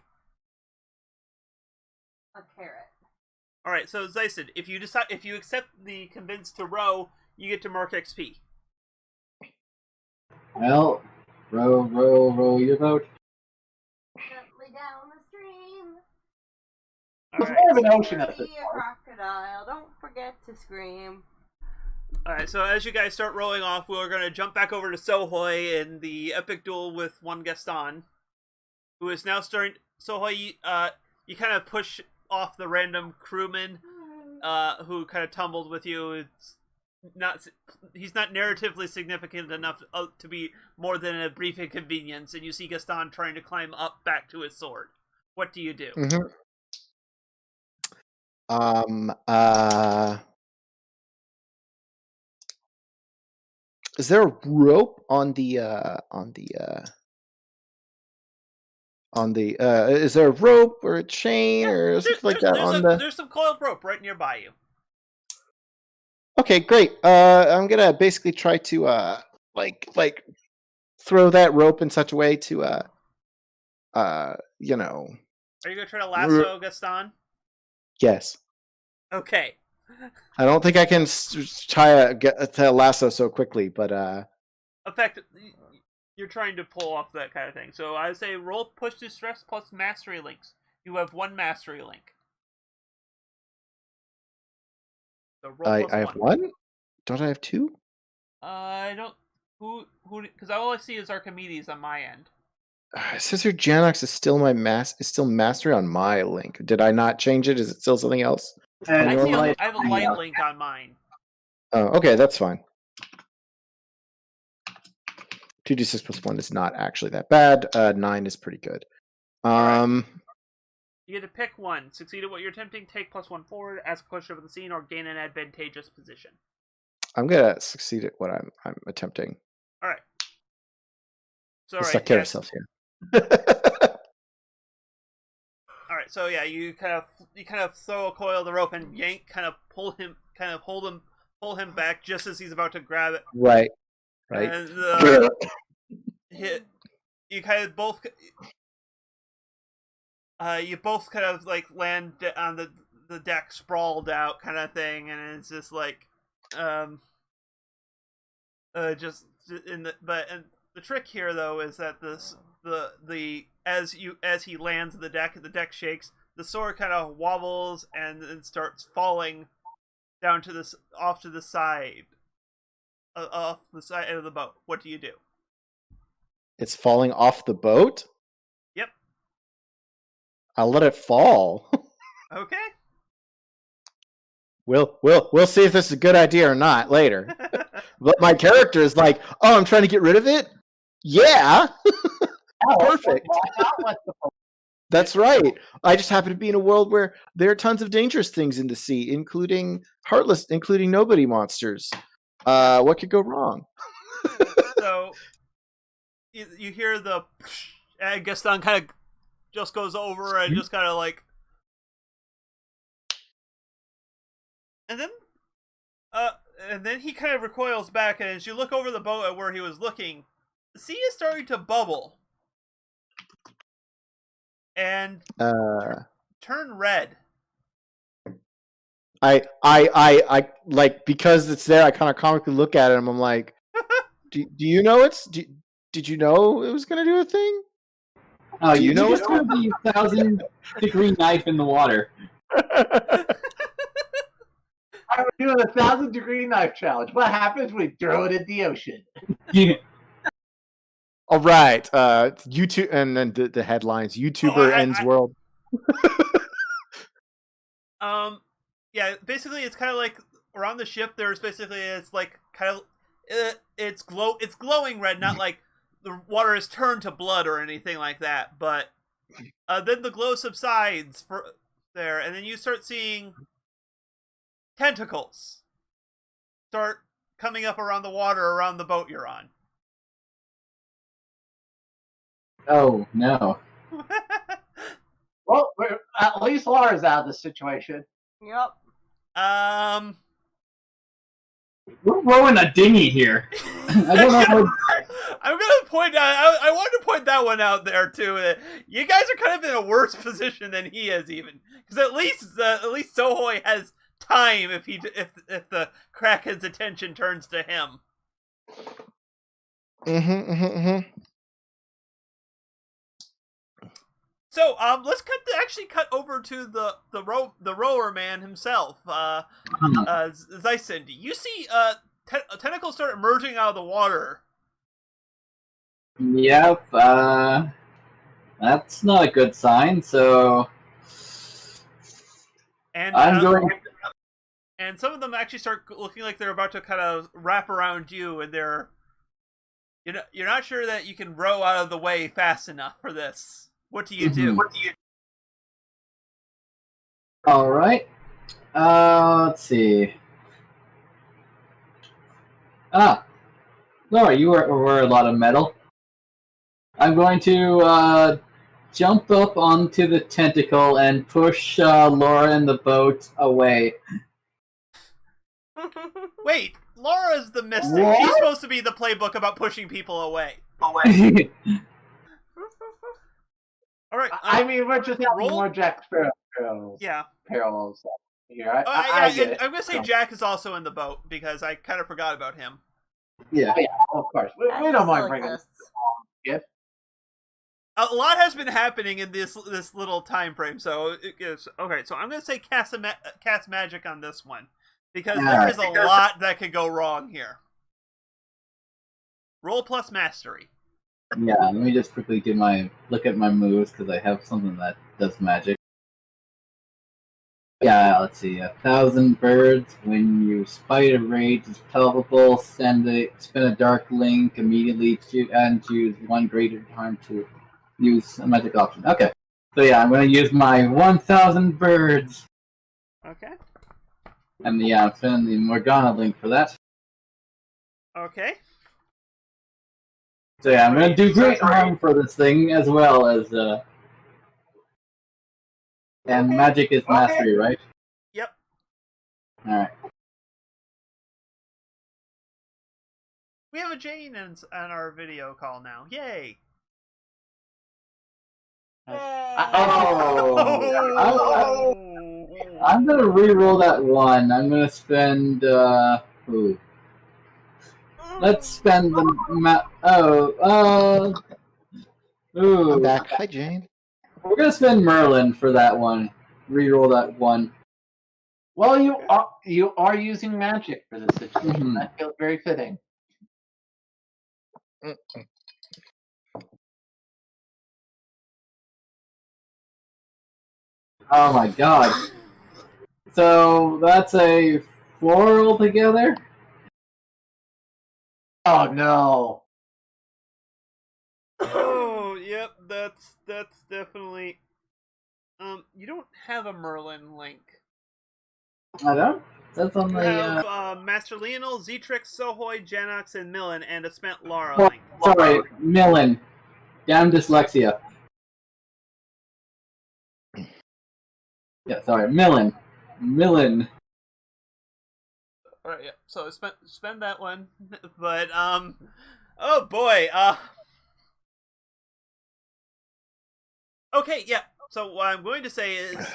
A carrot. All right. So Zeiston, if you accept the convince to row, you get to mark XP. Well, row your boat. Gently down the stream. It's more of an ocean at this See a point. crocodile. Don't forget to scream. Alright, so as you guys start rowing off, we're going to jump back over to Sohoy in the epic duel with one Gaston, who is now starting... Sohoy, you kind of push off the random crewman who kind of tumbled with you. He's not narratively significant enough to be more than a brief inconvenience, and you see Gaston trying to climb up back to his sword. What do you do? Is there a rope on the is there a rope or a chain or something like that there's some coiled rope right nearby you. Okay, great. I'm gonna basically try to like throw that rope in such a way to you know. Are you gonna try to lasso Gaston? Yes. Okay. I don't think I can try to lasso so quickly, but you're trying to pull off that kind of thing. So I say roll push to stress plus mastery links. You have 1 mastery link. So roll I plus have 1. Don't I have 2? I don't. Who? Because all I see is Archimedes on my end. It says here Janox is still is still mastery on my link. Did I not change it? Is it still something else? I Your have a light link on mine. Oh, okay, that's fine. 2d6 plus 1 is not actually that bad. 9 is pretty good. Right. You get to pick one. Succeed at what you're attempting, take +1 forward, ask a question over the scene, or gain an advantageous position. I'm gonna succeed at what I'm attempting. All right. So Let's not kill ourselves here. All right. So yeah, you kind of throw a coil of the rope and yank, pull him back just as he's about to grab it. Right. And you kind of both. You both kind of like land on the deck, sprawled out, kind of thing, and it's just like, just in the the trick here though is that as he lands the deck shakes, the sword kind of wobbles and then starts falling down to off to the side, off the side of the boat. What do you do? It's falling off the boat? Yep. I'll let it fall. Okay. We'll see if this is a good idea or not later. But my character is like, oh, I'm trying to get rid of it? Yeah. Perfect. That's right. I just happen to be in a world where there are tons of dangerous things in the sea, including nobody monsters. What could go wrong? So you hear the and Gaston kind of just goes over and just kind of like, and then he kind of recoils back, and as you look over the boat at where he was looking, the sea is starting to bubble and turn red. I like, because it's there, I kind of comically look at it and I'm like, do you know did you know it was going to do a thing? Oh, do you know just threw the 1,000-degree knife in the water. I was doing a 1,000-degree knife challenge. What happens? We throw it in the ocean. Yeah. All right. YouTube, and then the headlines: YouTuber ends world. Yeah. Basically, it's kind of like around the ship. It's like kind of it's glowing red, not like the water has turned to blood or anything like that. But then the glow subsides there, and then you start seeing tentacles start coming up around the water around the boat you're on. Oh, no. Well, at least Laura's out of the situation. Yep. We're rowing a dinghy here. I don't know. I'm gonna point out. I wanted to point that one out there too. That you guys are kind of in a worse position than he is, even because at least Sohoy has time if the Kraken's attention turns to him. So let's cut over to the rower man himself, Zyson. You see tentacles start emerging out of the water. Yep, that's not a good sign, so And I'm going. And some of them actually start looking like they're about to kind of wrap around you, and you're not sure that you can row out of the way fast enough for this. What do you do? All right. Let's see. Laura, you were a lot of metal. I'm going to jump up onto the tentacle and push Laura and the boat away. Wait, Laura's the mystic. What? She's supposed to be the playbook about pushing people away. All right. I mean, we're just having roll? more Jack Sparrow Yeah. parallels here. Oh, I get it. I'm going to say Jack is also in the boat because I kind of forgot about him. Yeah. Oh, yeah, of course. We don't mind bringing exists. gift. A lot has been happening in this little time frame, so it is okay. So I'm going to say cast magic on this one because there is a lot that could go wrong here. Roll plus mastery. Yeah, let me just quickly look at my moves because I have something that does magic. Yeah, let's see. 1,000 birds. When you spite a rage is palpable, spin a dark link immediately choose one greater time to use a magic option. Okay. So yeah, I'm going to use my 1,000 birds. Okay. And yeah, I'm spinning the Morgana link for that. Okay. So yeah, I'm going to do great harm for this thing as well as and Okay. magic is mastery, right? Yep. Alright. We have a Jane on our video call now. Yay! Oh. I'm gonna re-roll that one. I'm gonna spend ooh. Let's spend the ooh. I'm back. Hi, Jane. We're gonna spend Merlin for that one. Re-roll that one. Well, you are using magic for this situation. Mhm. That feels very fitting. Oh my god. So that's a 4 altogether? Oh no! Oh, yep. That's definitely. You don't have a Merlin link. I don't? That's on You the have Master Leonel, Zetrix, Sohoy, Janox, and Millen, and a spent Lara oh, link. sorry, Millen. Damn dyslexia. Yeah, sorry, Millen. Millen. Alright, yeah. So spend that one. But oh boy, okay, yeah. So what I'm going to say is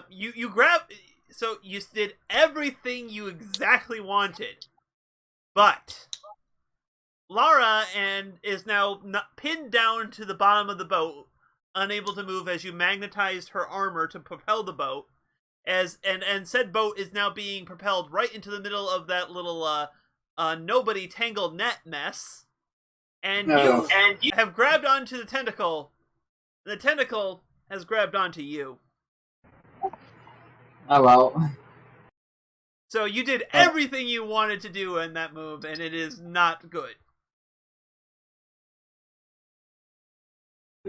you grab, so you did everything you exactly wanted. But Lara is now pinned down to the bottom of the boat, unable to move as you magnetized her armor to propel the boat. And said boat is now being propelled right into the middle of that little nobody tangled net mess. And No. you have grabbed onto the tentacle. The tentacle has grabbed onto you. Oh well. So you did everything you wanted to do in that move, and it is not good.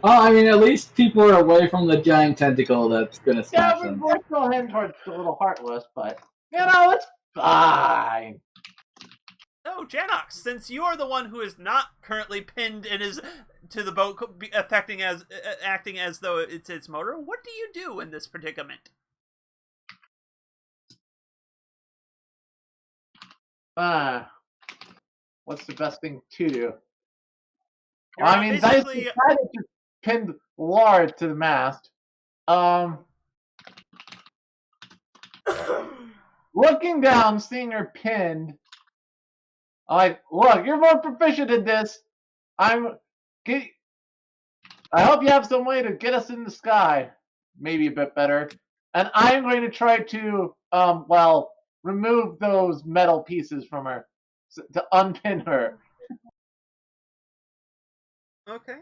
Well, I mean, at least people are away from the giant tentacle that's gonna Yeah, smash them. we're still heading towards the little heartless, but you know it's fine. Oh, Janox, since you are the one who is not currently pinned and is to the boat, acting as though it's its motor, what do you do in this predicament? What's the best thing to do? You're Well, I mean, basically decided to pin Lara to the mast. Looking down, seeing her pinned, I'm like, look, you're more proficient in this. I hope you have some way to get us in the sky. Maybe a bit better. And I'm going to try to, remove those metal pieces from her to unpin her. okay.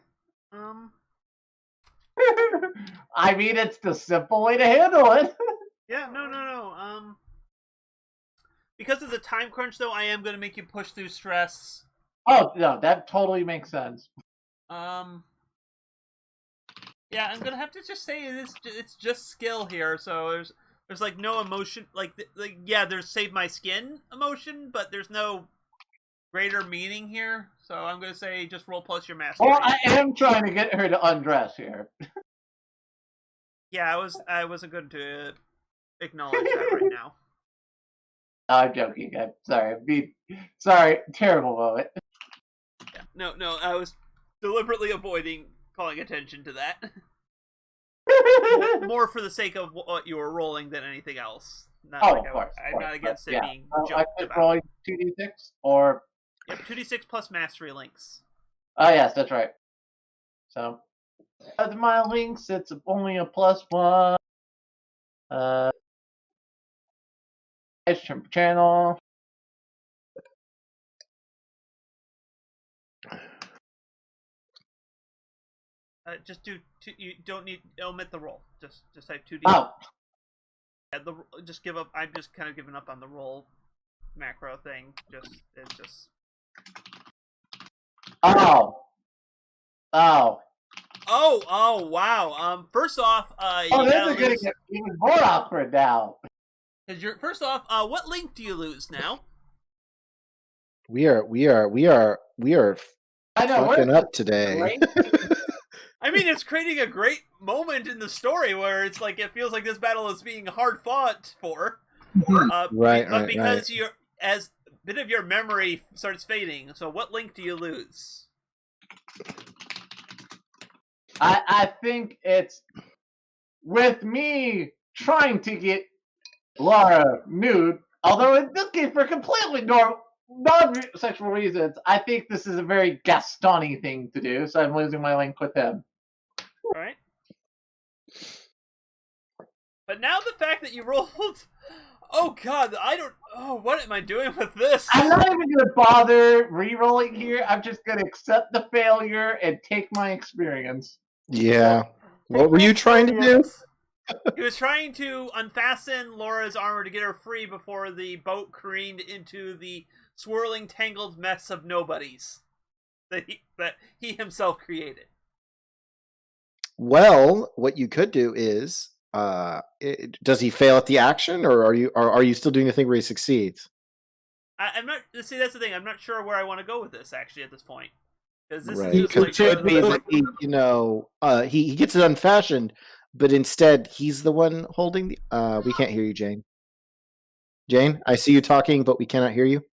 I mean, it's the simple way to handle it. Yeah, no. Because of the time crunch, though, I am going to make you push through stress. Oh, no, that totally makes sense. Yeah, I'm gonna have to just say it's just skill here. So there's like no emotion. Like yeah, there's save my skin emotion, but there's no greater meaning here. So I'm gonna say just roll plus your mastery. Well, I am trying to get her to undress here. Yeah, I wasn't going to acknowledge that right now. I'm joking. I'm sorry. Sorry. Terrible moment. Yeah. No, I was deliberately avoiding calling attention to that. More for the sake of what you were rolling than anything else. Not Oh, like of course. I'm not against it being I joked was about. rolling 2d6 or. Yep, 2d6 plus mastery links. Oh yes, that's right. So, with my links, it's only a +1. Channel. Just do two, you don't need omit the roll. Just type 2d. Oh, Just give up. I'm just kind of giving up on the roll macro thing. It's just. oh, oh. Oh, wow. First off, Oh, you this gotta is gonna lose. get even more awkward now. First off, what link do you lose now? We are I know. fucking We're up today. great. I mean, it's creating a great moment in the story where it's like it feels like this battle is being hard fought for. Right, but because you're as a bit of your memory starts fading, so what link do you lose? I think it's with me trying to get Laura nude, although in this case for completely non-sexual reasons. I think this is a very Gaston-y thing to do, so I'm losing my link with him. Right. But now the fact that you rolled. Oh god, I don't. Oh, what am I doing with this? I'm not even gonna bother re-rolling here. I'm just gonna accept the failure and take my experience. Yeah. What were you trying to do? He was trying to unfasten Laura's armor to get her free before the boat careened into the swirling, tangled mess of nobodies that he himself created. Well, what you could do is, does he fail at the action, or are you still doing the thing where he succeeds? I'm not. See, that's the thing. I'm not sure where I want to go with this actually at this point. Because this Right. is just It could be that he gets it unfashioned, but instead he's the one holding the. We can't hear you, Jane. Jane, I see you talking, but we cannot hear you.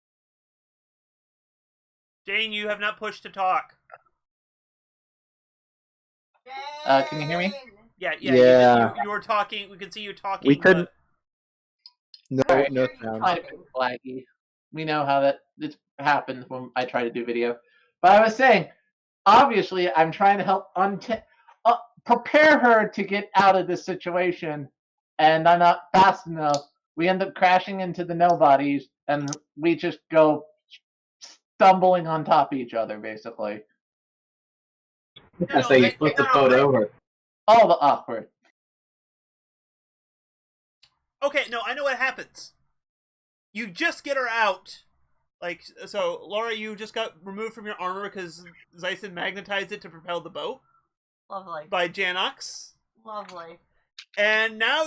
Jane, you have not pushed to talk. Can you hear me? Yeah. You were talking. We can see you talking. We couldn't. But... No, Right. no Hear you sound. Kind of laggy. We know how this happens when I try to do video. But I was saying, obviously, I'm trying to help prepare her to get out of this situation, and I'm not fast enough. We end up crashing into the nobodies, and we just go stumbling on top of each other, basically. I say you flip the boat over. All the awkward. Okay, no, I know what happens. You just get her out. Like, so, Laura, you just got removed from your armor because Zyson magnetized it to propel the boat. Lovely. By Janox. Lovely. And now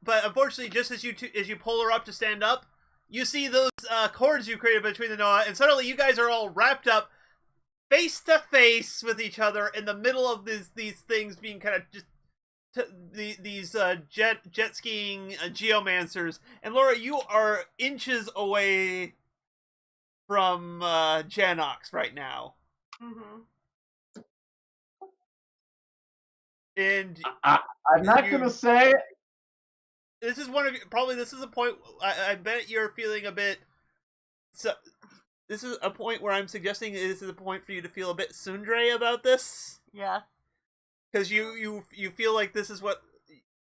but unfortunately, just as you pull her up to stand up, you see those cords you created between the Noah, and suddenly you guys are all wrapped up, face to face with each other in the middle of these things being kind of just these jet skiing geomancers. And Laura, you are inches away from Janox right now. Mm-hmm. And I'm not gonna say it. This is this is a point. I bet you're feeling a bit. So this is a point where I'm suggesting this is a point for you to feel a bit tsundere about this. Yeah. Because you feel like this is what,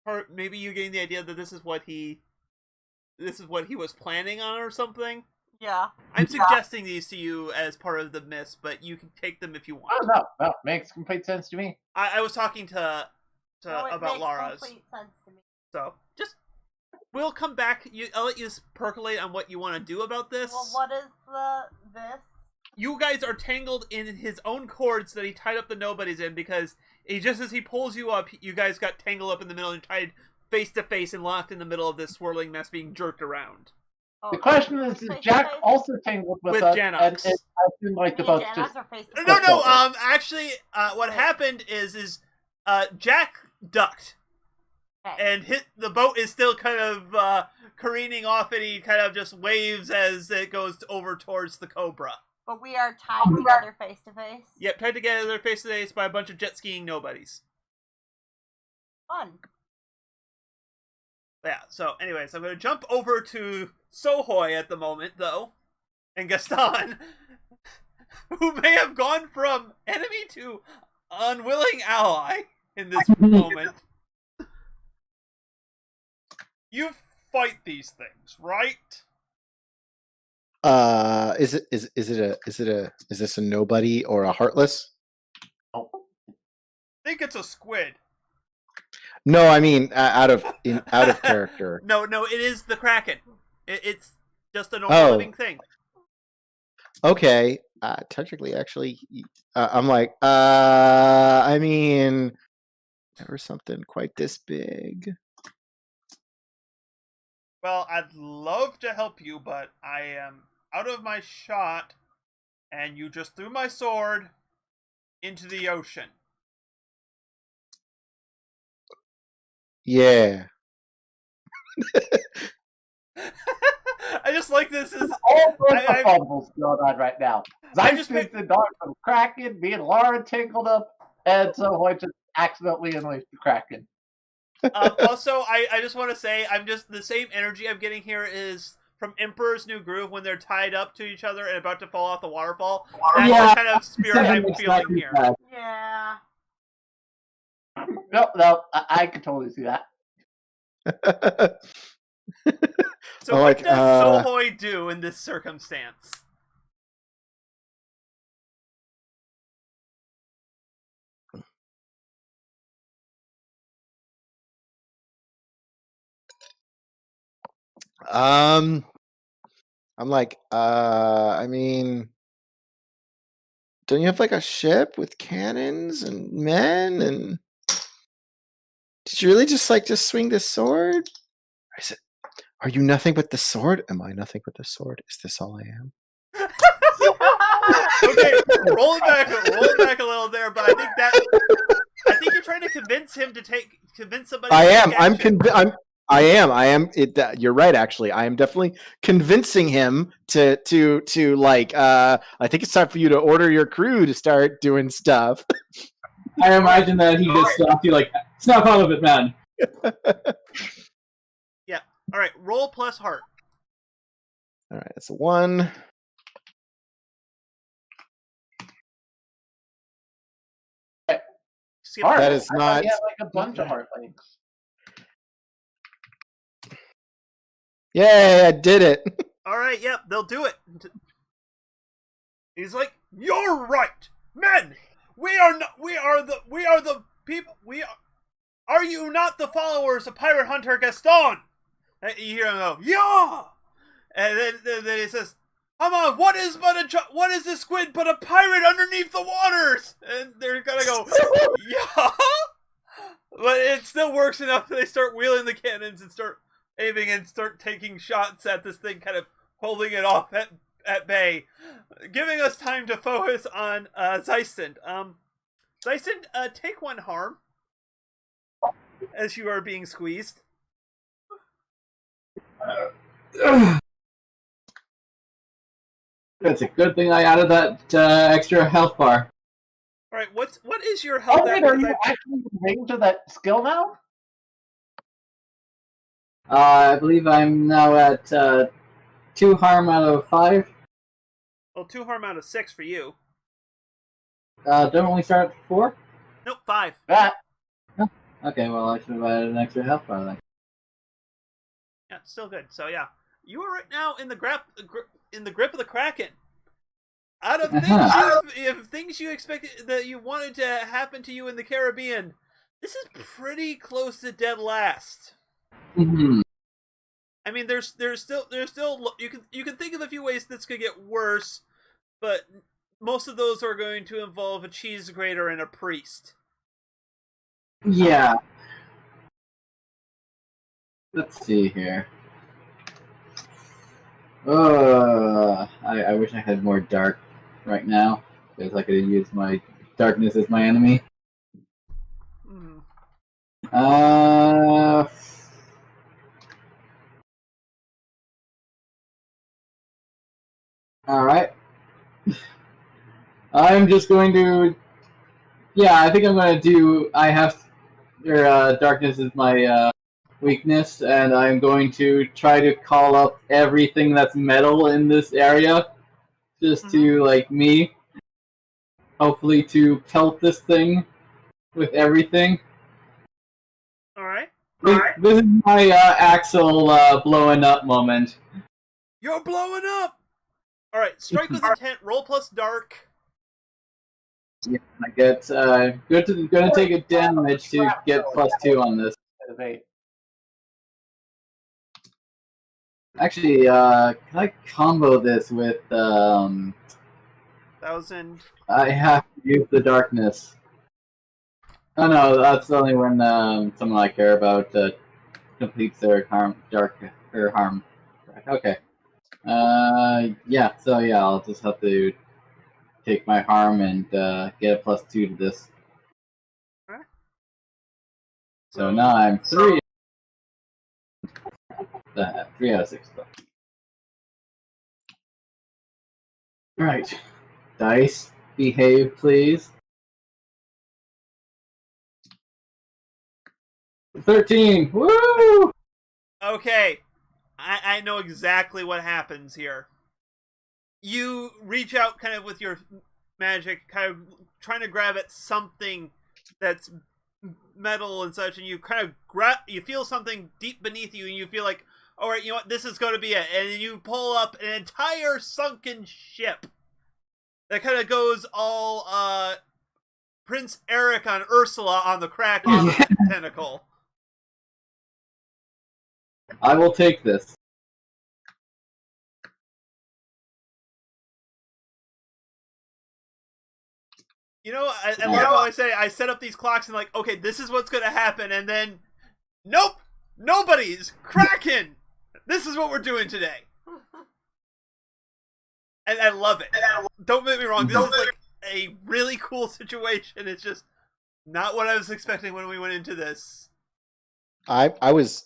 or maybe you gain the idea that this is what he was planning on or something. Yeah. I'm suggesting these to you as part of the miss, but you can take them if you want. Oh no, makes complete sense to me. I was talking to about makes Laura's. Complete sense to me. So just we'll come back. I'll let you percolate on what you want to do about this. Well, what is this? You guys are tangled in his own cords that he tied up the nobodies in, because just as he pulls you up, you guys got tangled up in the middle and tied face to face and locked in the middle of this swirling mess being jerked around. Oh, The question is Jack also tangled with us? Janox. And I feel like the both just... No. Actually, what happened is Jack ducked. and the boat is still kind of careening off, and he kind of just waves as it goes over towards the Cobra. But we are tied together face to face. Yep, tied together face to face by a bunch of jet skiing nobodies. Fun. Yeah, so anyways, I'm going to jump over to Sohoy at the moment, though, and Gaston, who may have gone from enemy to unwilling ally in this moment. You fight these things, right? Is this a nobody or a heartless? I think it's a squid. No, I mean out of character. No, it is the Kraken. It's just a normal living thing. Okay, technically, actually, I'm like, I mean, never something quite this big. Well, I'd love to help you, but I am out of my shot, and you just threw my sword into the ocean. Yeah. I just like this as all sorts of fumbles going on right now. I just Zeit's in dark from Kraken, me and Laura tangled up, and so I just accidentally unleashed the Kraken. Also, I just want to say, I'm just the same energy I'm getting here is from Emperor's New Groove when they're tied up to each other and about to fall off the waterfall. That's the kind of spirit I'm feeling here. Yeah. No, I can totally see that. So what does Sohoy do in this circumstance? I'm like, I mean, don't you have like a ship with cannons and men? And did you really just swing this sword? Or is it? Are you nothing but the sword? Am I nothing but the sword? Is this all I am? Okay, roll it back a little there, but I think you're trying to convince him to convince somebody. I am. I am. You're right. Actually, I am definitely convincing him to like. I think it's time for you to order your crew to start doing stuff. I imagine that he just stopped you like, snap out of it, man. Yeah. All right. Roll plus heart. All right. That's a 1. That is not. Yeah, like a bunch of heart links. Yay! I did it. All right. Yep. They'll do it. He's like, "You're right, men. We are the people. Are you not the followers of pirate hunter Gaston?" And you hear him go, "Yeah!" And then he says, "Come on, what is this squid but a pirate underneath the waters?" And they're gonna go, "Yeah!" But it still works enough that they start wheeling the cannons and start aiming and start taking shots at this thing, kind of holding it off at bay, giving us time to focus on Zeiston. Zeiston, take 1 harm as you are being squeezed. It's a good thing I added that extra health bar. All right, what is your health? Wait, are you actually in range of that skill now? I believe I'm now at 2 harm out of 5. Well, 2 harm out of 6 for you. Don't we start at 4? Nope, 5. That. Okay, well I should have added an extra health bar then. Yeah, still good. So yeah, you are right now in the grip of the Kraken. Out of things you expected that you wanted to happen to you in the Caribbean, this is pretty close to dead last. Mm-hmm. I mean, there's still you can think of a few ways this could get worse, but most of those are going to involve a cheese grater and a priest. Yeah. Let's see here. I wish I had more dark right now, because I could use my darkness as my enemy. Uh, all right. I'm just going to. Yeah, I think I'm going to do. I have. Darkness is my weakness, and I'm going to try to call up everything that's metal in this area, just to like me. Hopefully, to pelt this thing with everything. All right. This is my Axel blowing up moment. You're blowing up. All right. Strike with intent. Roll plus dark. Yeah, I get gonna take a damage to get +2 on this. Actually, can I combo this with 1,000. I have to use the darkness. Oh no, that's only when someone I care about completes their harm. Okay. Yeah. So yeah, I'll just have to take my harm and get a +2 to this. Alright. So now I'm 3. 3 out of 6. Right. Dice, behave, please. 13. Woo! Okay. I know exactly what happens here. You reach out kind of with your magic, kind of trying to grab at something that's metal and such, and you kind of you feel something deep beneath you, and you feel like, all right, you know what, this is going to be it. And then you pull up an entire sunken ship that kind of goes all Prince Eric on Ursula on the Kraken tentacle. I will take this. You know, I love how I say I set up these clocks and like, okay, this is what's going to happen, and then, nope, nobody's Kraken. This is what we're doing today, and I love it. Don't get me wrong, this is like a really cool situation. It's just not what I was expecting when we went into this. I was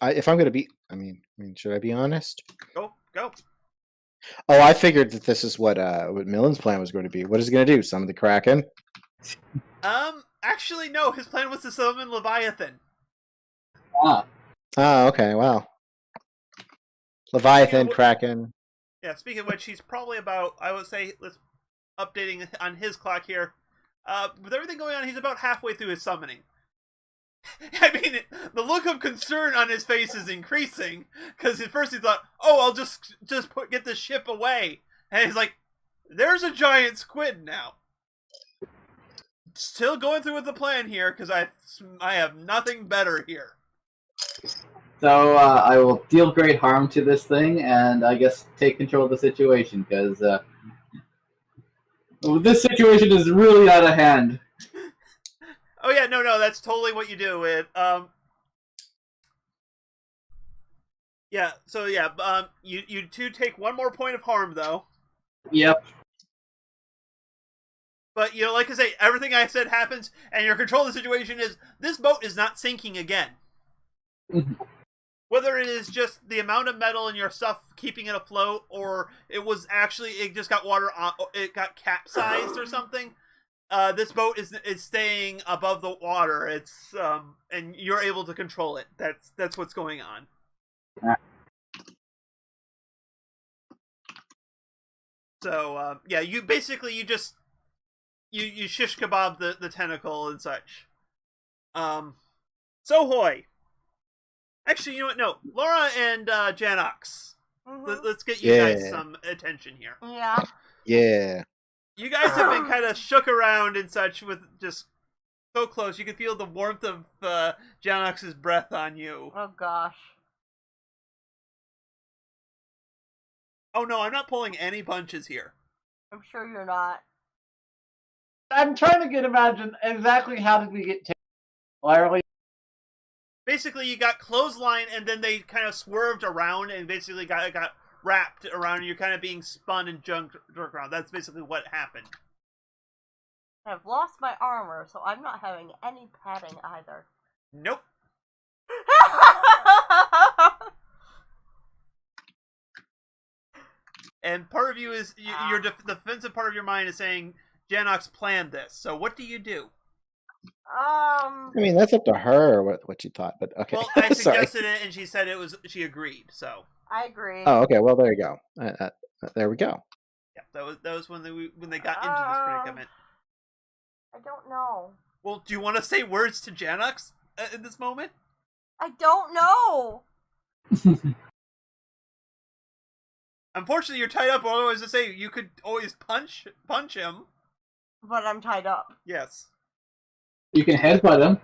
if I'm going to be, I mean, should I be honest? Go. Oh, I figured that this is what Millen's plan was going to be. What is he going to do? Summon the Kraken? Actually, no. His plan was to summon Leviathan. Ah. Oh, okay. Wow. Leviathan, Kraken. Yeah. Speaking of which, he's probably about, I would say, let's updating on his clock here. With everything going on, he's about halfway through his summoning. I mean, the look of concern on his face is increasing, because at first he thought, oh, I'll just get the ship away. And he's like, there's a giant squid now. Still going through with the plan here, because I have nothing better here. So I will deal great harm to this thing, and I guess take control of the situation, because this situation is really out of hand. Oh yeah, no, that's totally what you do with yeah, so yeah, you two take one more point of harm though. Yep. But you know, like I say, everything I said happens, and your control of the situation is this boat is not sinking again. Whether it is just the amount of metal in your stuff keeping it afloat, or it just got water on, it got capsized or something. This boat is staying above the water. It's and you're able to control it. That's what's going on. So yeah, you basically you shish kebab the tentacle and such. Sohoy. Actually, you know what? No, Laura and Janox. Let's get you guys some attention here. Yeah. Yeah. You guys have been kind of shook around and such with just so close. You can feel the warmth of Janox's breath on you. Oh gosh. Oh no, I'm not pulling any punches here. I'm sure you're not. I'm trying to imagine exactly how did we get taken. Larry. Basically, you got clothesline, and then they kind of swerved around and basically got wrapped around, and you're kind of being spun and jerked around. That's basically what happened. I've lost my armor, so I'm not having any padding either. Nope. And part of you is your defensive part of your mind is saying Janox planned this. So what do you do? I mean, that's up to her what she thought, but okay. Well, I Sorry. suggested it, and she said she agreed. So I agree. Oh, okay. Well, there you go. There we go. yeah, that was when they got into this predicament. I don't know. Well, do you want to say words to Janox in this moment? I don't know. Unfortunately, you're tied up. Otherwise, to say you could always punch him. But I'm tied up. Yes. You can headbutt him.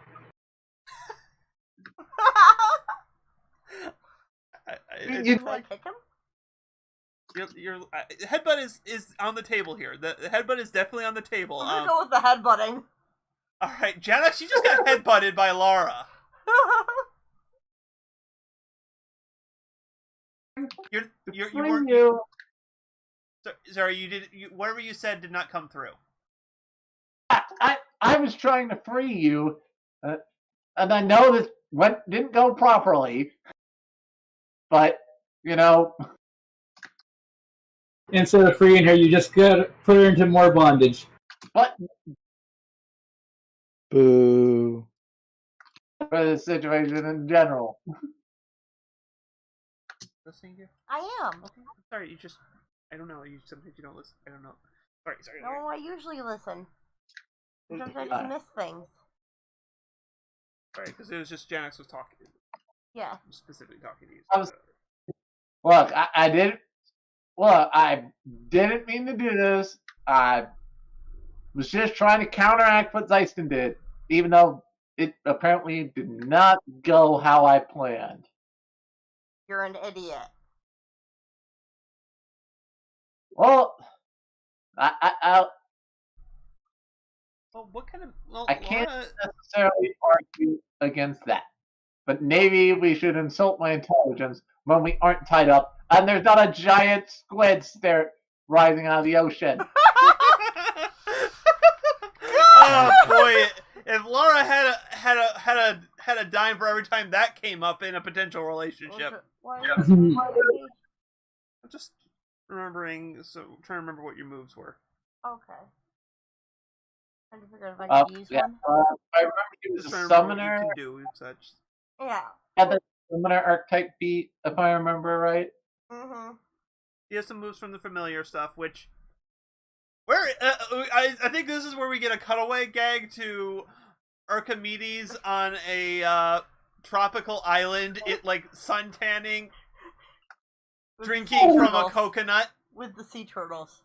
You Can I kick him? Your headbutt is on the table here. The headbutt is definitely on the table. I'm gonna go with the headbutting. All right, Janox, you just got headbutted by Laura. You between weren't. you. Sorry, whatever you said did not come through. I was trying to free you, and I know this didn't go properly, but you know. Instead of freeing her, you just put her into more bondage. But Boo. for the situation in general. Listening to you? I am. Okay. Sorry, I don't know. Sometimes you don't listen. I don't know. Sorry. No, I usually listen. Sometimes I just miss things. Sorry, because it was just Janox was talking. Yeah. Specifically talking to you. Look, I didn't. Look, I didn't mean to do this. I was just trying to counteract what Zeiston did, even though it apparently did not go how I planned. You're an idiot. Well, I Well, what kind of? Well, I can't Laura, necessarily argue against that. But maybe we should insult my intelligence when we aren't tied up and there's not a giant squid stare rising out of the ocean. Oh boy! If Laura had a dime for every time that came up in a potential relationship, I'm just remembering. So trying to remember what your moves were. Okay. Trying to figure out if I can use one. I remember he was Just a trying to remember summoner. what you can do and such. Yeah. Had the summoner archetype beat, if I remember right. Mm-hmm. He has some moves from the familiar stuff, which I think this is where we get a cutaway gag to Archimedes on a tropical island, sun tanning, drinking from a coconut With the sea turtles.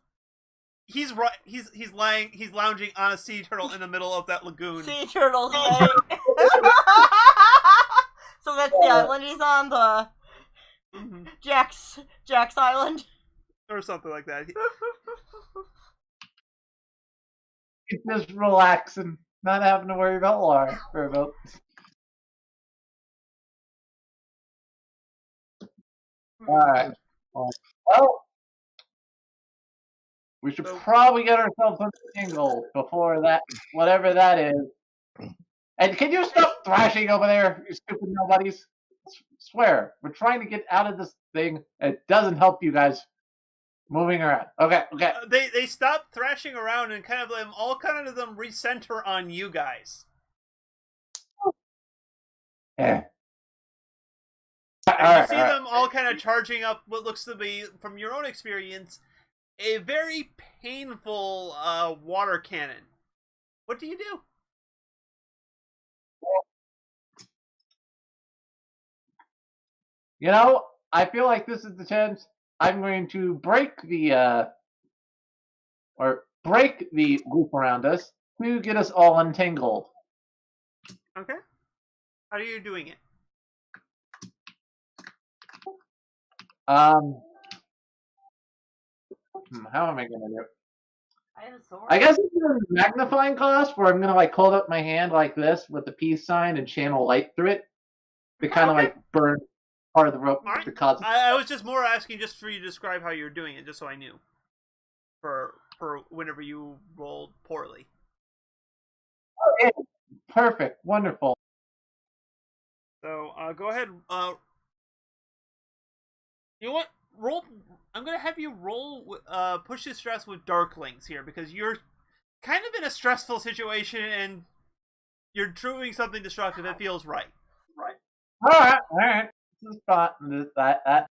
He's lounging on a sea turtle in the middle of that lagoon. Sea turtles, right? So that's the island he's on, the Jack's Island. Or something like that. He's just relaxing, not having to worry about Laura or about. Alright. Well, we should probably get ourselves a single before that, whatever that is. And can you stop thrashing over there, you stupid nobodies? Swear, we're trying to get out of this thing. It doesn't help you guys moving around. Okay. They stop thrashing around and all of them recenter on you guys. Yeah. And you see them all kind of charging up what looks to be, from your own experience, a very painful water cannon. What do you do? You know, I feel like this is the chance I'm going to break the loop around us to get us all untangled. Okay. How are you doing it? How am I gonna do it? I have a sword. I guess it's a magnifying glass where I'm gonna hold up my hand like this with the peace sign and channel light through it to kind of burn part of the rope Right. because I was just more asking just for you to describe how you're doing it, just so I knew. For whenever you rolled poorly. perfect, wonderful. So go ahead. You know what? Roll. I'm gonna have you roll. Push the stress with Darklings here because you're kind of in a stressful situation and you're doing something destructive. It feels right. All right. This is fine. That.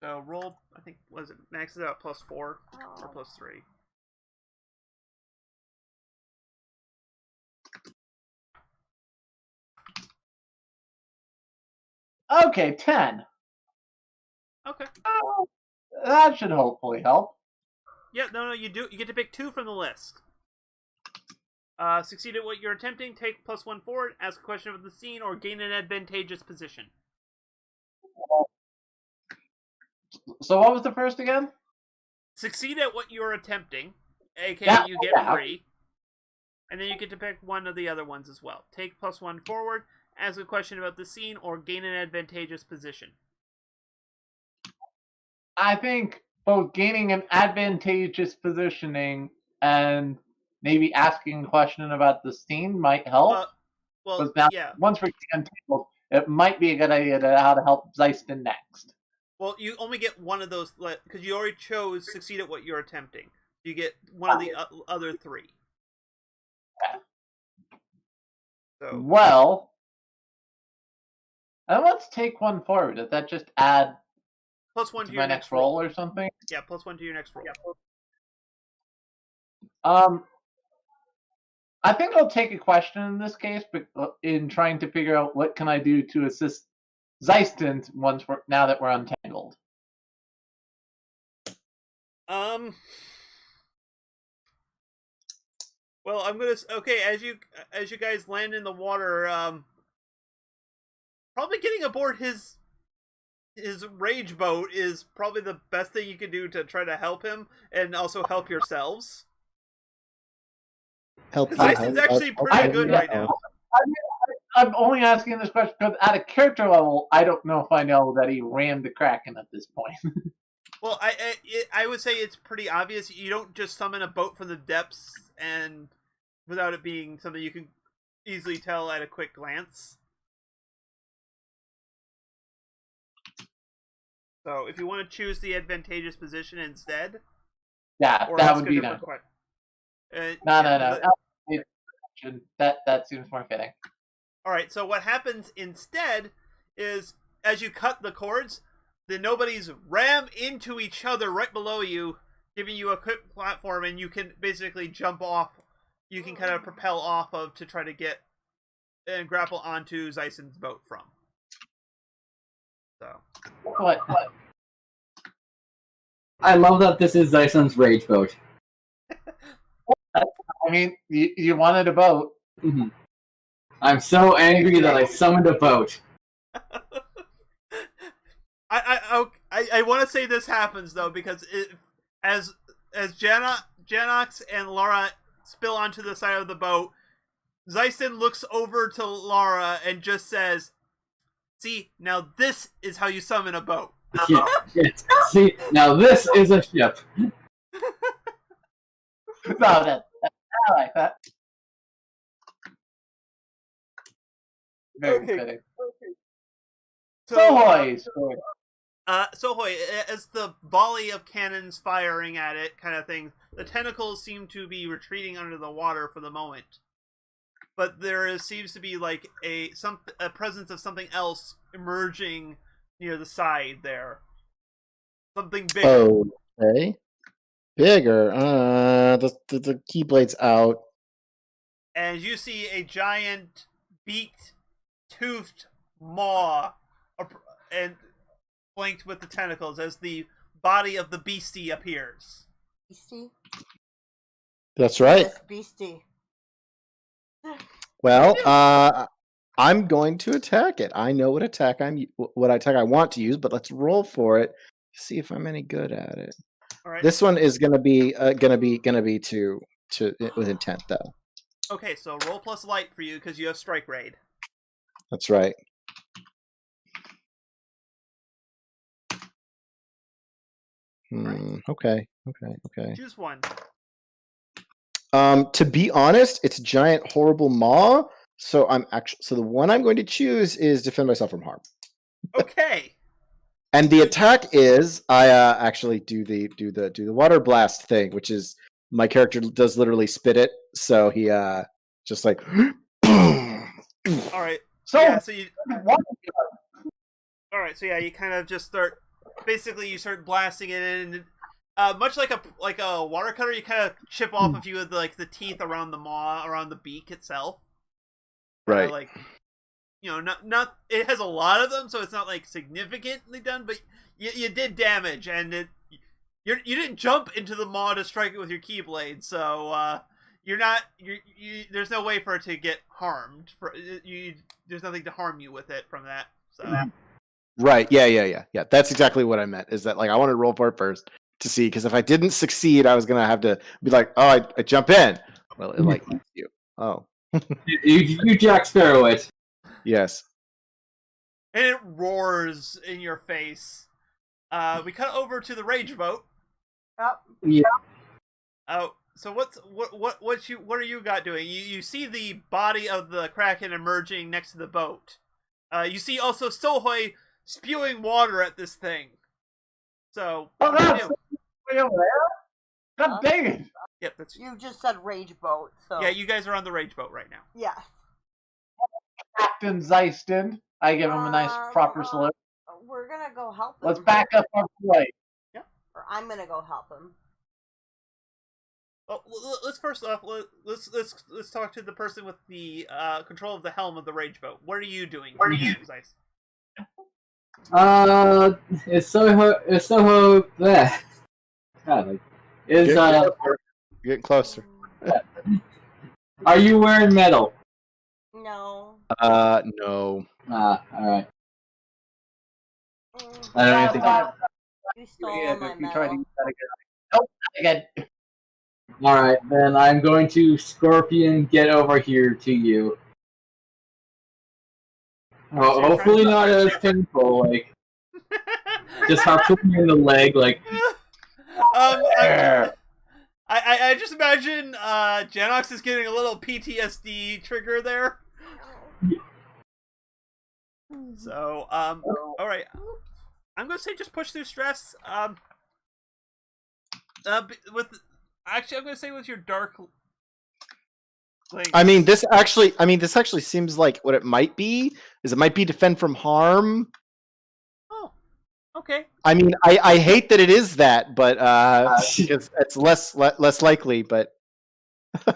So roll. I think was it maxes out +4 or +3. Okay, 10. Okay. That should hopefully help. Yeah. No. You do. You get to pick 2 from the list. Succeed at what you're attempting, take +1 forward, ask a question of the scene, or gain an advantageous position. So what was the first again? Succeed at what you're attempting, aka Yeah, you get yeah. free. And then you get to pick one of the other ones as well. Take +1 forward, ask a question about the scene, or gain an advantageous position. I think both gaining an advantageous positioning and maybe asking a question about the scene might help. Well, now, yeah. Once we're untangled, it might be a good idea to how to help Zeiston next. Well, you only get one of those because you already chose succeed at what you're attempting. You get one of the other 3. Okay. So well, and let's take 1 forward. Does that just add +1 to my your next roll or something? Yeah, +1 to your next roll. I think I'll take a question in this case, but in trying to figure out what can I do to assist Zeiston now that we're untangled. Well, I'm gonna as you guys land in the water, probably getting aboard his rage boat is probably the best thing you can do to try to help him and also help yourselves. Zeiston's actually pretty good right now. I'm only asking this question because at a character level, I don't know if I know that he rammed the Kraken at this point. Well, I would say it's pretty obvious. You don't just summon a boat from the depths and without it being something you can easily tell at a quick glance. So if you want to choose the advantageous position instead, yeah, that would be nice. No. That seems more fitting. All right. So what happens instead is, as you cut the cords, the nobodies ram into each other right below you, giving you a quick platform, and you can basically jump off. You can kind of propel off of to try to get and grapple onto Zeiston's boat from. So. What? I love that this is Zeiston's rage boat. I mean, you wanted a boat. Mm-hmm. I'm so angry that I summoned a boat. I want to say this happens though because as Janox and Laura spill onto the side of the boat, Zeiston looks over to Laura and just says, "See, now this is how you summon a boat." Yeah. See, now this is a ship. No, I like that. Very fitting. Sohoy, as the volley of cannons firing at it, kind of thing, the tentacles seem to be retreating under the water for the moment. But there seems to be like a presence of something else emerging near the side there. Something bigger. Okay. Bigger. The keyblade's out. And you see a giant beaked-toothed maw and flanked with the tentacles as the body of the beastie appears. Beastie? That's right. Yes, beastie. Well, I'm going to attack it. I know what attack I want to use, but let's roll for it. See if I'm any good at it. All right. This one is gonna be to with intent though. Okay, so roll plus light for you because you have strike raid. That's right. Okay. Choose one. To be honest, its giant horrible maw So the one I'm going to choose is defend myself from harm. Okay. And the attack is I actually do the water blast thing, which is my character does literally spit it, so he just like All right. So, Yeah. So you. what? All right. So yeah, you kind of just start. Basically, you start blasting it in. Much like a water cutter, you kind of chip off a few of the teeth around the maw, around the beak itself. right. Like, not it has a lot of them, so it's not like significantly done, but you did damage, and you didn't jump into the maw to strike it with your keyblade, so you're not there's no way for it to get harmed. There's nothing to harm you with it from that. So Right. Yeah. That's exactly what I meant. Is that like I wanted to roll for it first to see, because if I didn't succeed, I was gonna have to be like, oh, I jump in. Well, it like hits you. Oh, You Jack Sparrow it. yes. and it roars in your face. We cut over to the rage boat. Yep. Yeah. Oh, so what are you got doing? You see the body of the Kraken emerging next to the boat. You see also Sohoi spewing water at this thing. So Oh, what do you that's do? way over there. God dang it! Yep, that's You just said rage boat, so yeah. You guys are on the rage boat right now. yes. Captain Zeiston. I give him a nice proper salute. We're gonna go help him. Let's back up our flight. Or I'm gonna go help him. Well, let's first off let's talk to the person with the control of the helm of the rage boat. What are you doing? Zeiss? Is Soho there? God, like, is Getting closer. are you wearing metal? No. No. Alright. Mm, I don't think. You stole Yeah, my if you try to metal. use that again. Nope, not again. Alright, then I'm going to Scorpion get over here to you. So you're Hopefully trying not as painful, like, just harpoon me in the leg, like, I just imagine Janox is getting a little PTSD trigger there. So, all right. I'm gonna say just push through stress. Actually, I'm gonna say with your dark. Links. I mean, this actually seems like what it might be. Is it might be defend from harm. Oh, okay. I mean, I hate that it is that, but because it's less likely. But All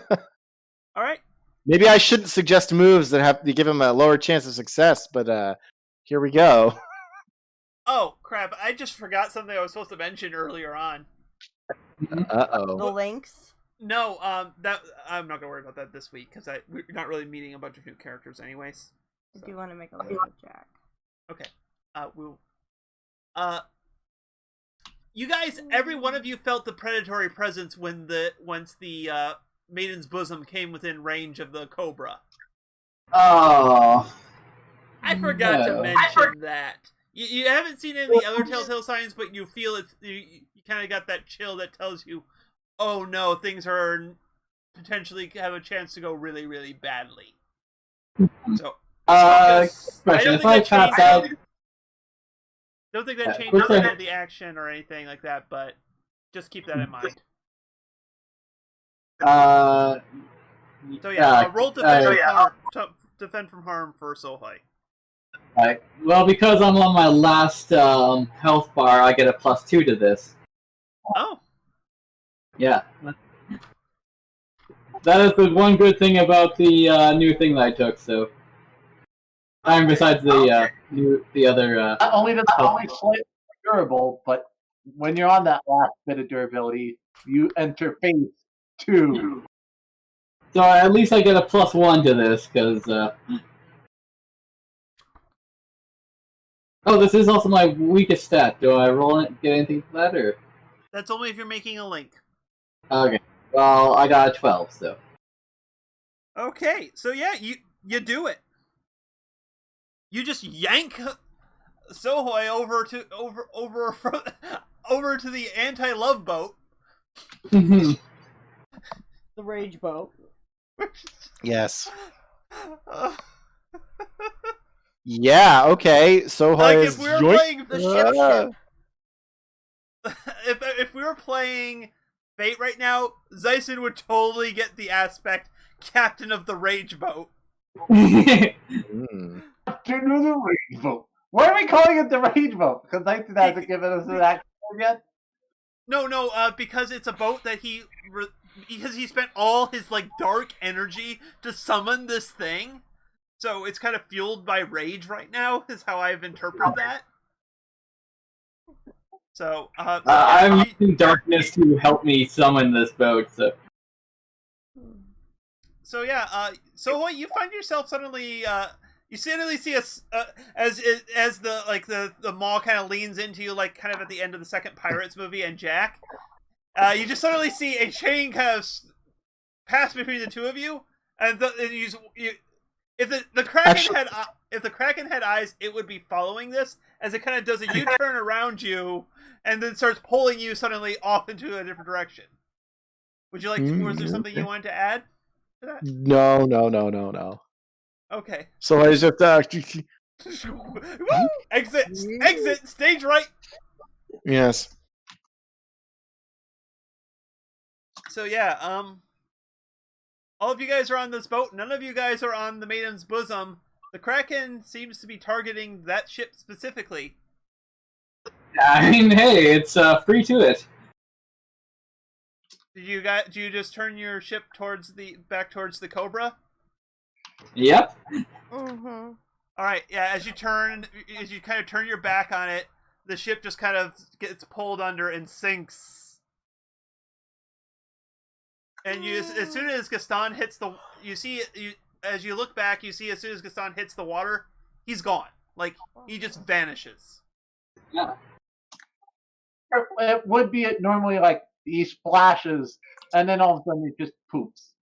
right. maybe I shouldn't suggest moves that have to give him a lower chance of success. But here we go. Oh crap! I just forgot something I was supposed to mention earlier on. Uh-oh. The links. No, that I'm not gonna worry about that this week because we're not really meeting a bunch of new characters anyways. I do want to make a link with Jack. Okay. We'll. You guys, every one of you felt the predatory presence once the maiden's bosom came within range of the Cobra. oh. I forgot to No. mention that. You haven't seen any of the other telltale signs, but you feel it. You kind of got that chill that tells you, oh no, things are potentially have a chance to go really, really badly. So, Question, if I pass out, don't think that changes quick any thing. of the action or anything like that, but just keep that in mind. So yeah, roll defend from harm for Sohai. Right. Well, because I'm on my last health bar, I get a +2 to this. Oh, Yeah. That is the one good thing about the new thing that I took, so. And besides the other. Not only does it only slightly durable, but when you're on that last bit of durability, you enter phase 2. So at least I get a +1 to this, because. Oh, this is also my weakest stat. Do I roll it? Get anything for that, or? that's only if you're making a link. Okay. Well, I got a 12, so. Okay, so yeah, you do it. You just yank Sohoi over to the anti-love boat. The rage boat. Yes. Yeah, okay. So Like has if we were playing The ship. if we were playing Fate right now, Zyson would totally get the aspect Captain of the Rage Boat. Mm. Captain of the Rage Boat. Why are we calling it the Rage Boat? Because Nathan hasn't given us an actual name yet. No, because it's a boat that because he spent all his like dark energy to summon this thing, so it's kind of fueled by rage right now. Is how I've interpreted that. So I'm using darkness to help me summon this boat. So yeah, Sohoy, you find yourself suddenly you suddenly see as the mall kind of leans into you, like kind of at the end of the second Pirates movie, and Jack, you just suddenly see a chain kind of pass between the two of you, and if the Kraken if the Kraken had eyes, it would be following this as it kind of does a U-turn around you, and then starts pulling you suddenly off into a different direction. Would you like to? Was there something you wanted to add to that? No. Okay. So I just Woo! Exit, stage right. yes. So yeah, all of you guys are on this boat. None of you guys are on the Maiden's Bosom. The Kraken seems to be targeting that ship specifically. I mean, hey, it's free to it. Do you just turn your ship back towards the Cobra? Yep. Mm-hmm. All right, yeah. As you kind of turn your back on it, the ship just kind of gets pulled under and sinks. And as soon as Gaston hits as you look back, you see as soon as Gaston hits the water, he's gone. Like he just vanishes. Yeah. It would be normally like he splashes, and then all of a sudden he just poops.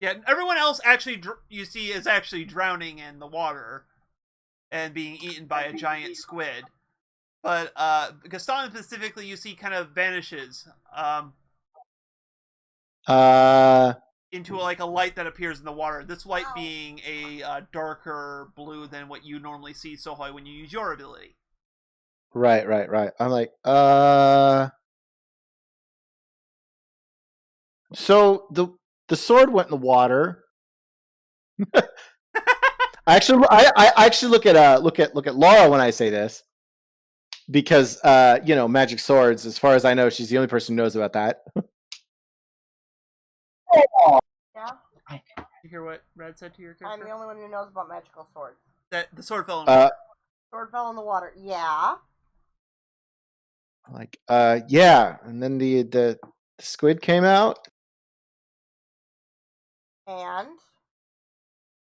Yeah, everyone else actually you see is actually drowning in the water and being eaten by a giant squid. But Gaston specifically, you see, kind of vanishes into like a light that appears in the water. This light being a darker blue than what you normally see, Sohoy, when you use your ability. Right. I'm like, So the sword went in the water. I actually look at Laura when I say this, because magic swords. As far as I know, she's the only person who knows about that. Yeah. You hear what Red said to your character? I'm the only one who knows about magical swords. That the sword fell in water. Sword fell in the water. Yeah. Like, yeah, and then the squid came out. And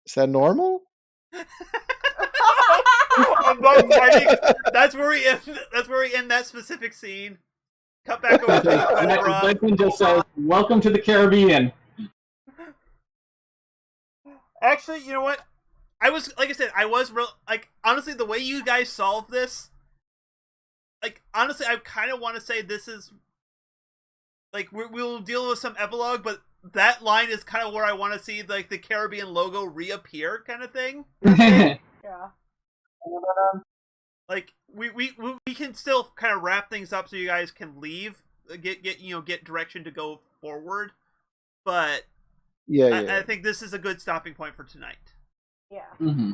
Is that normal? That's where we end that specific scene. Cut back over to the Cobra. Nathan just says, "Welcome to the Caribbean." Actually, you know what? I was honestly, the way you guys solved this, like honestly, I kind of want to say this is like we'll deal with some epilogue, but that line is kind of where I want to see like the Caribbean logo reappear, kind of thing. yeah. Like we can still kind of wrap things up so you guys can leave, get direction to go forward, but I think this is a good stopping point for tonight. Yeah. Mm-hmm.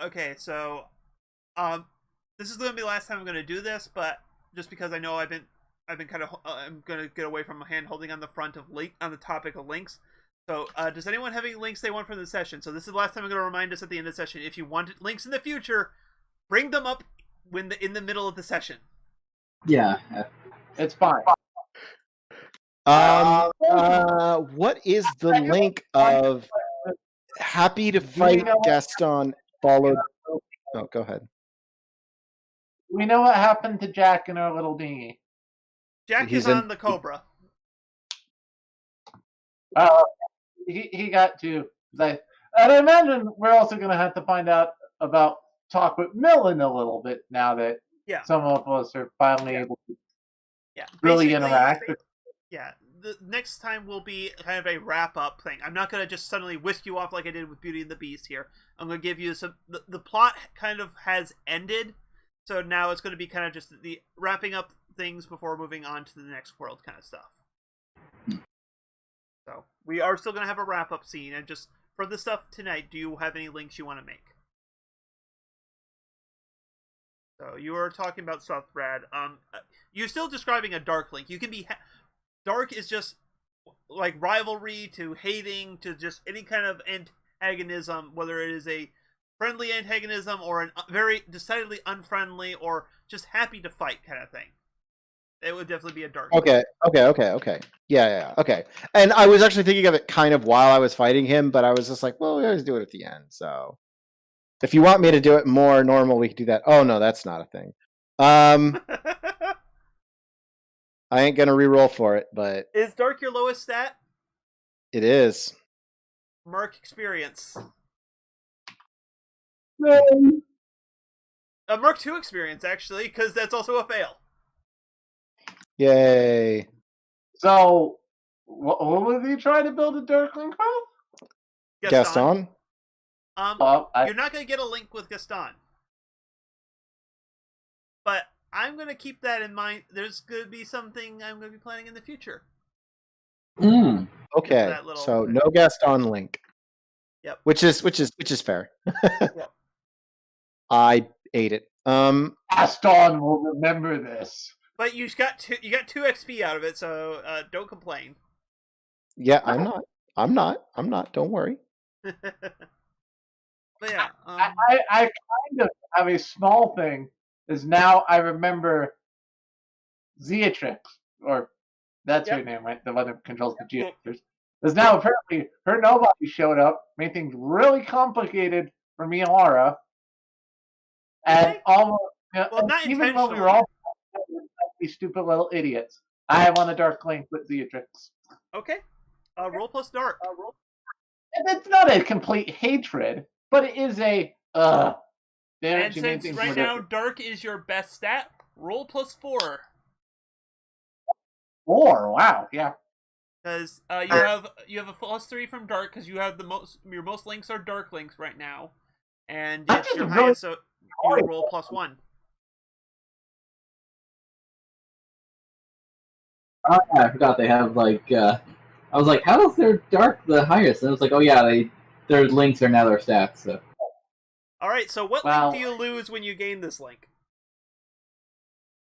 Okay, so this is going to be the last time I'm going to do this, but just because I know I've been kind of I'm going to get away from hand holding on the front of on the topic of links. So, does anyone have any links they want from the session? So this is the last time I'm going to remind us at the end of the session. If you want links in the future, bring them up in the middle of the session. Yeah. It's fine. What is the link of happy to fight Gaston followed? Oh, go ahead. We know what happened to Jack in our little dinghy. Jack is on the Cobra. He got to. And I imagine we're also going to have to find out about talk with Millen a little bit now that some of us are finally able to really interact. Yeah, the next time will be kind of a wrap up thing. I'm not gonna just suddenly whisk you off like I did with Beauty and the Beast here. I'm gonna give you some. The plot kind of has ended, so now it's gonna be kind of just the wrapping up things before moving on to the next world kind of stuff. So we are still gonna have a wrap up scene, and just for the stuff tonight, do you have any links you want to make? So you were talking about stuff, Brad. You're still describing a dark link. You can be dark is just like rivalry to hating to just any kind of antagonism, whether it is a friendly antagonism or a very decidedly unfriendly or just happy to fight kind of thing. It would definitely be a dark. Okay. Yeah. Okay. And I was actually thinking of it kind of while I was fighting him, but I was just like, well, we always do it at the end. So if you want me to do it more normal, we can do that. Oh no, that's not a thing. I ain't gonna re-roll for it, but Is dark your lowest stat? it is. Merc experience. No. A Merc 2 experience, actually, because that's also a fail. Yay. So, what was he trying to build a dark link with? Gaston? You're not going to get a link with Gaston. But I'm going to keep that in mind. There's going to be something I'm going to be planning in the future. Okay. So no Gaston link. Yep. Which is fair. Yep. I ate it. Gaston will remember this. But you got 2 XP out of it, so don't complain. Yeah, I'm not. Don't worry. But yeah, I kind of have a small thing. Is now I remember Zeatrix, or that's her name, right? The one that controls the geometers. Because now apparently her nobody showed up, made things really complicated for me and Laura, and almost not even when we were all these stupid little idiots. I have on a dark link with Zeatrix. Okay, roll plus dark. And it's not a complete hatred, but it is a and since right now dark is your best stat, roll plus 4. 4, wow, yeah. Because you have a plus 3 from dark because you have your most links are dark links right now, and it's your highest, so you roll plus 1. Oh yeah, I forgot they have like. I was like, how is their dark the highest? And it was like, oh yeah, their links are now their stats. So. All right, so what link do you lose when you gain this link?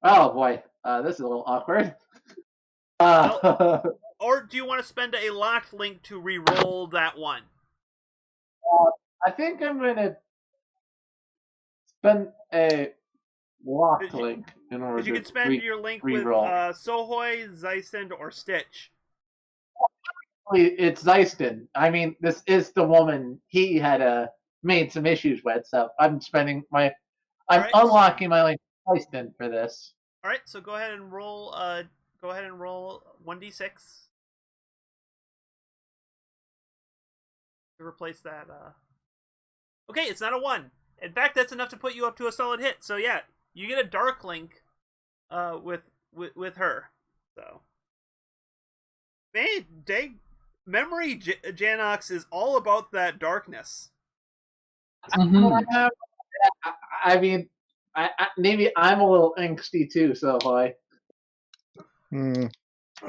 Oh boy, this is a little awkward. Or do you want to spend a locked link to re-roll that one? I think I'm gonna spend a locked link in order to. You can spend your link re-roll with Sohoy, Zeiston, or Stitch. It's Zeiston. I mean, this is the woman he had made some issues with, so I'm spending my. I'm unlocking my link with Zeiston for this. All right, so go ahead and roll. Go ahead and roll 1d6 to replace that. Okay, it's not a 1. In fact, that's enough to put you up to a solid hit. So yeah, you get a dark link with her. So man, memory Janox is all about that darkness. Mm-hmm. I mean, maybe I'm a little angsty too, so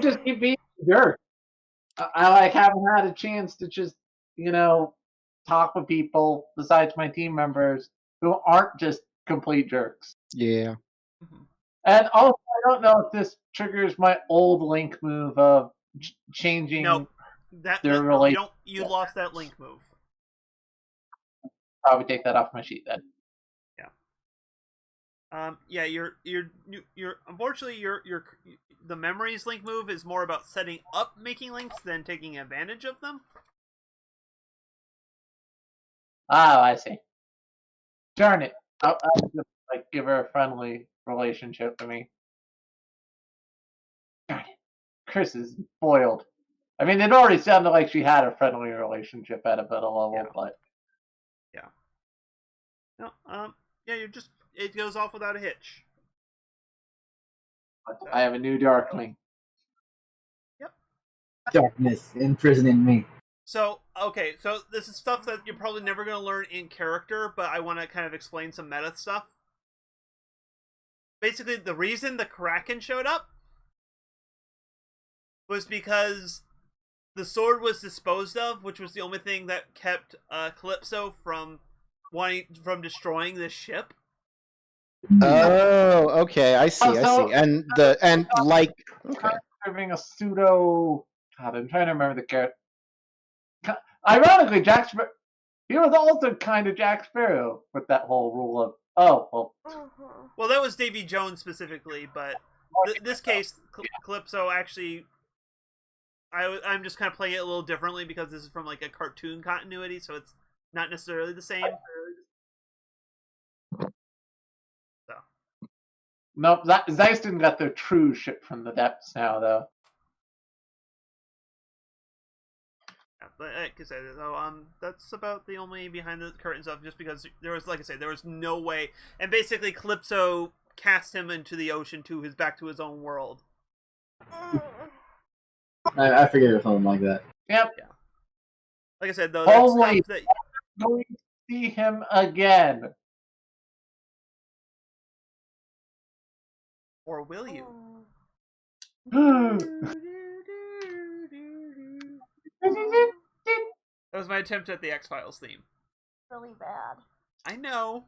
just keep being a jerk. I like haven't had a chance to just talk with people besides my team members who aren't just complete jerks. Yeah. And also, I don't know if this triggers my old link move of changing their relationship. You lost that link move. Probably take that off my sheet then. Yeah. You're unfortunately the memories link move is more about setting up making links than taking advantage of them. Oh, I see. Darn it! I'll just give her a friendly relationship for me. Darn it! Chris is spoiled. I mean, it already sounded like she had a friendly relationship at a better level, but no, it goes off without a hitch. I have a new dark link. Yep. Darkness imprisoning me. So, okay, so this is stuff that you're probably never going to learn in character, but I want to kind of explain some meta stuff. Basically, the reason the Kraken showed up was because the sword was disposed of, which was the only thing that kept Calypso from destroying this ship. Oh, okay. I see. I see. And okay. Having a pseudo. God, I'm trying to remember the character. Ironically, Jack Sparrow. He was also kind of Jack Sparrow with that whole rule of Well, that was Davy Jones specifically, but this case, Calypso actually. I'm just kind of playing it a little differently because this is from like a cartoon continuity, so it's not necessarily the same. So. Nope, Zeiston got their true ship from the depths now, though. Yeah, but like I said, though, that's about the only behind the curtain stuff. Just because there was, like I said, there was no way, and basically Calypso cast him into the ocean back to his own world. I figured it was something like that. Yep. Yeah. Like I said, though, that's stuff that going to see him again. Or will you? That was my attempt at the X-Files theme. Really bad. I know.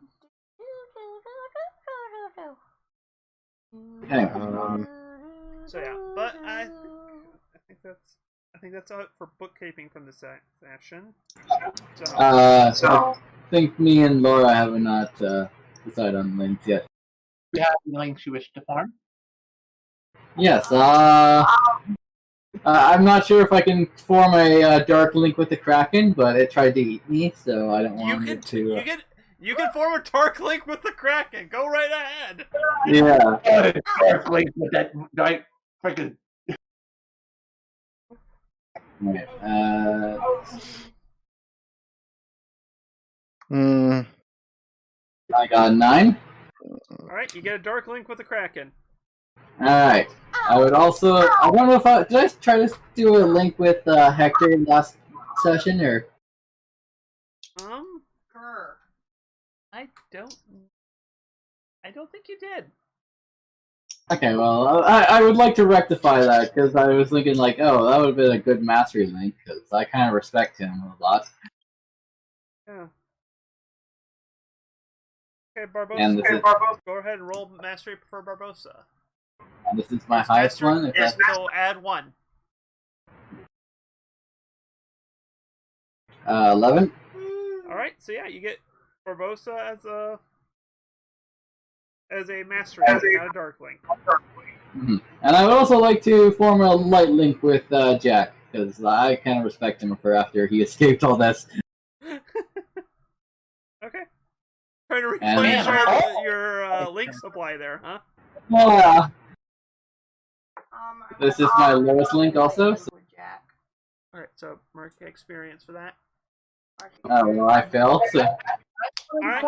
So yeah, but I think that's all for bookkeeping from this session. So I think me and Laura have not decided on links yet. Do you have any links you wish to form? Yes. I'm not sure if I can form a dark link with the Kraken, but it tried to eat me, so I don't want it to. You can form a dark link with the Kraken. Go right ahead. Yeah. Dark link with that freaking. Okay, I got 9. Alright, you get a dark link with the Kraken. Alright. I would also. I don't know if did I try to do a link with Hector last session, or. Sure. I don't think you did. Okay, well, I would like to rectify that, because I was thinking, like, oh, that would have been a good mastery link, because I kind of respect him a lot. Yeah. Okay, Barbosa. And Go ahead and roll mastery for Barbosa. And this is my highest one? So add 1. 11. Alright, so yeah, you get Barbosa as a mastery, not a dark link. Mm-hmm. And I would also like to form a light link with Jack, because I kind of respect him for after he escaped all this. Okay. Trying to replenish your link supply there, huh? Yeah. This is my lowest link also. So. Alright, so mark experience for that. Oh, well, I failed, so. Alright.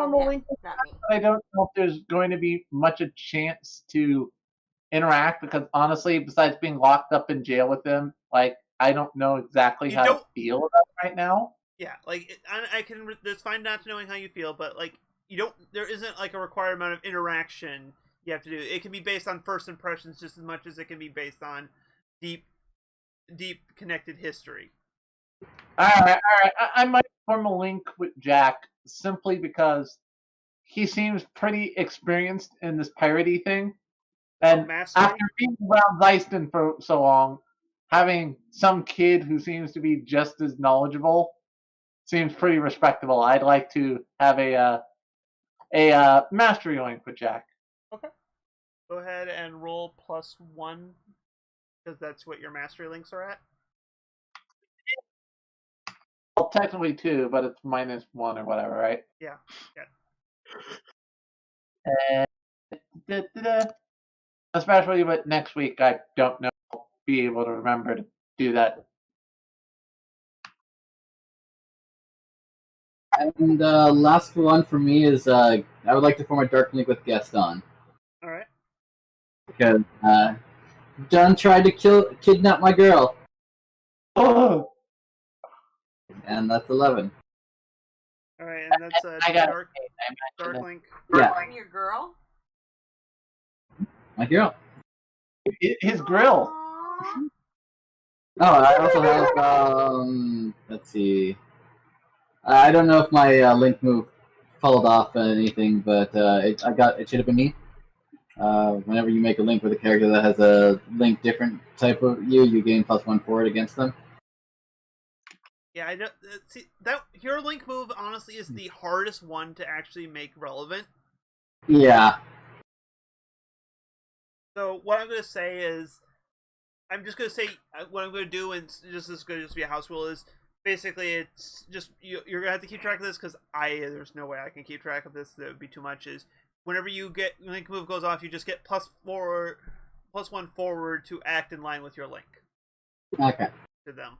I don't know if there's going to be much a chance to interact, because honestly, besides being locked up in jail with him, like, I don't know exactly how to feel about it right now. Yeah, like, I can. It's fine not knowing how you feel, but like, there isn't like a required amount of interaction you have to do. It can be based on first impressions just as much as it can be based on deep connected history. All right. I might form a link with Jack simply because he seems pretty experienced in this piratey thing, and after being around Zeiston for so long, having some kid who seems to be just as knowledgeable seems pretty respectable. I'd like to have a mastery link with Jack. Okay. Go ahead and roll +1, because that's what your mastery links are at. Well, technically 2, but it's -1 or whatever, right? Yeah. Especially with next week, I don't know if I'll be able to remember to do that. And last one for me is I would like to form a dark link with Gaston. Alright. Because John tried to kidnap my girl. Oh, And that's 11. All right, and that's a I got dark it. I dark mentioned link. Yeah, And your girl? my hero. it. His grill. Aww. Oh, I also have, let's see. I don't know if my link move followed off anything, but it should have been me. Whenever you make a link with a character that has a link different type of you gain +1 forward against them. Yeah, I don't see that your link move. Honestly, is the hardest one to actually make relevant. Yeah. So what I'm going to say is, I'm just going to say what I'm going to do, and this is going to just be a house rule. Is basically it's just you're going to have to keep track of this because there's no way I can keep track of this. That would be too much. Is whenever you get link move goes off, you just get +1 forward to act in line with your link Okay. to them.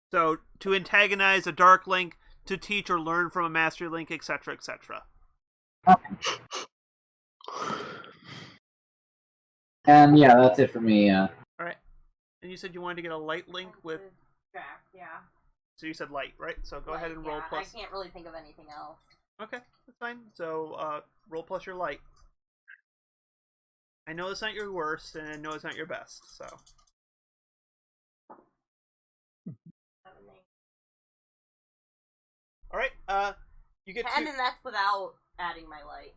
So to antagonize a dark link, to teach or learn from a mastery link, etc., etc. And yeah, that's it for me. All right. And you said you wanted to get a light link with. Jack, yeah. So you said light, right? So go ahead and roll plus. I can't really think of anything else. Okay, that's fine. So roll plus your light. I know it's not your worst, and I know it's not your best. So 7, 8. all right. You get 10, two, and that's without adding my light.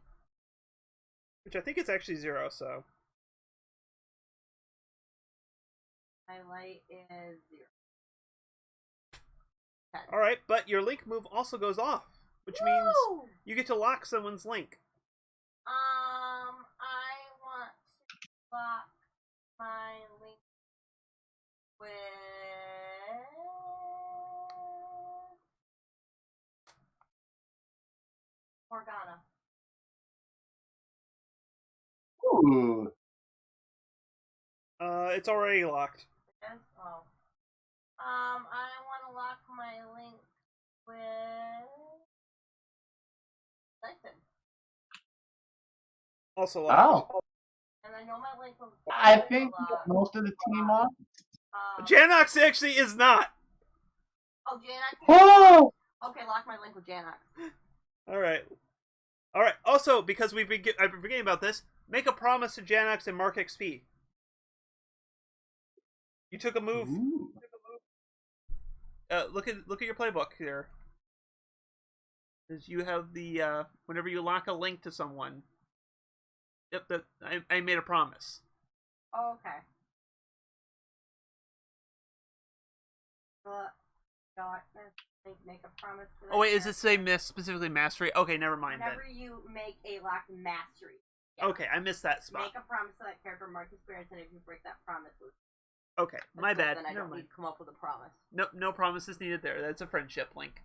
which I think it's actually 0. So My light is 0. 10. all right, but your link move also goes off, which means Woo! you get to lock someone's link. I want to lock my link with Morgana. Ooh. It's already locked. Yes? Oh. I want to lock my link with Dyson. Also locked. Oh. And I know my link was I think we got most of the team on. Janox actually is not. Oh, Janox. Oh! Okay, lock my link with Janox. All right. All right. Also, because I've been forgetting about this, make a promise to Janox and mark XP. You took a move. Ooh. Look at your playbook here. Is you have the whenever you lock a link to someone. Yep, that I made a promise. Oh, okay. Darkness. Make a promise to Oh wait, is it say specifically mastery? Okay, never mind whenever then. you make a locked mastery. Yeah. Okay, I missed that spot. Make a promise to that character, mark experience, and if you break that promise, Okay, my bad. Then I Never don't need mind. to come up with a promise. No promises needed there. That's a friendship link.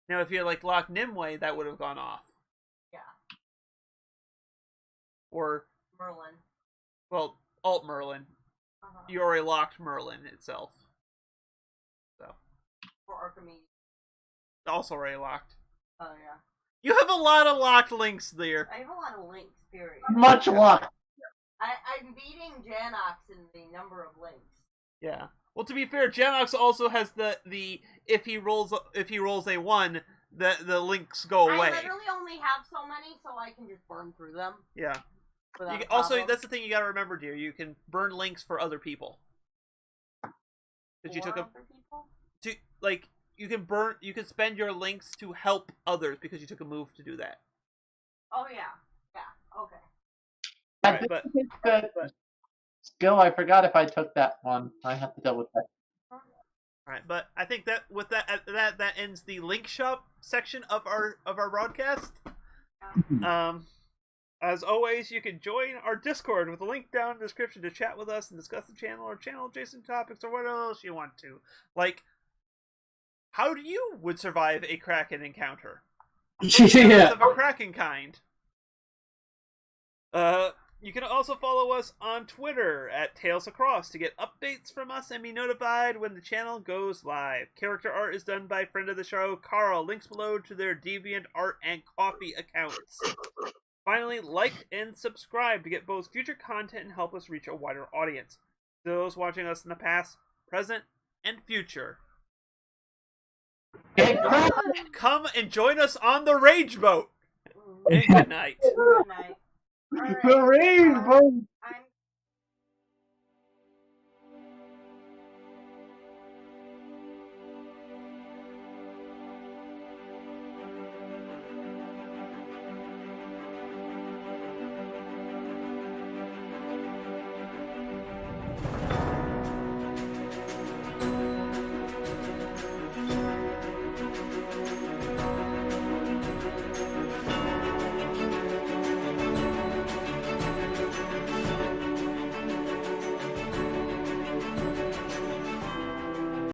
Now, if you had like locked Nimue, that would have gone off. Yeah. Or Merlin. well, Alt Merlin. You already locked Merlin itself. So Or Archimedes. also already locked. Oh yeah. You have a lot of locked links there. I have a lot of links, period. Much luck. I'm beating Janox in the number of links. Yeah. Well, to be fair, Janox also has the if he rolls a 1, the links go away. I literally only have so many, so I can just burn through them. Yeah. without a Also, problem. that's the thing you gotta remember, dear. You can burn links for other people. Because you took a other people? you can spend your links to help others because you took a move to do that. Oh yeah. Yeah. Okay. I Right, think but- it's the skill. I forgot if I took that one. I have to double check. All right, but I think that with that ends the link shop section of our broadcast. As always, you can join our Discord with a link down in the description to chat with us and discuss the channel or channel adjacent topics or what else you want to. Like, how do you would survive a Kraken encounter? Yeah. Of a Kraken kind. You can also follow us on Twitter at Tales Across to get updates from us and be notified when the channel goes live. Character art is done by friend of the show, Carl. Links below to their DeviantArt and Coffee accounts. Finally, like and subscribe to get both future content and help us reach a wider audience. those watching us in the past, present, and future. Hey, crap! Come and join us on the Rage Boat. Mm. And good night. Good night. All right. The rainbow! I'm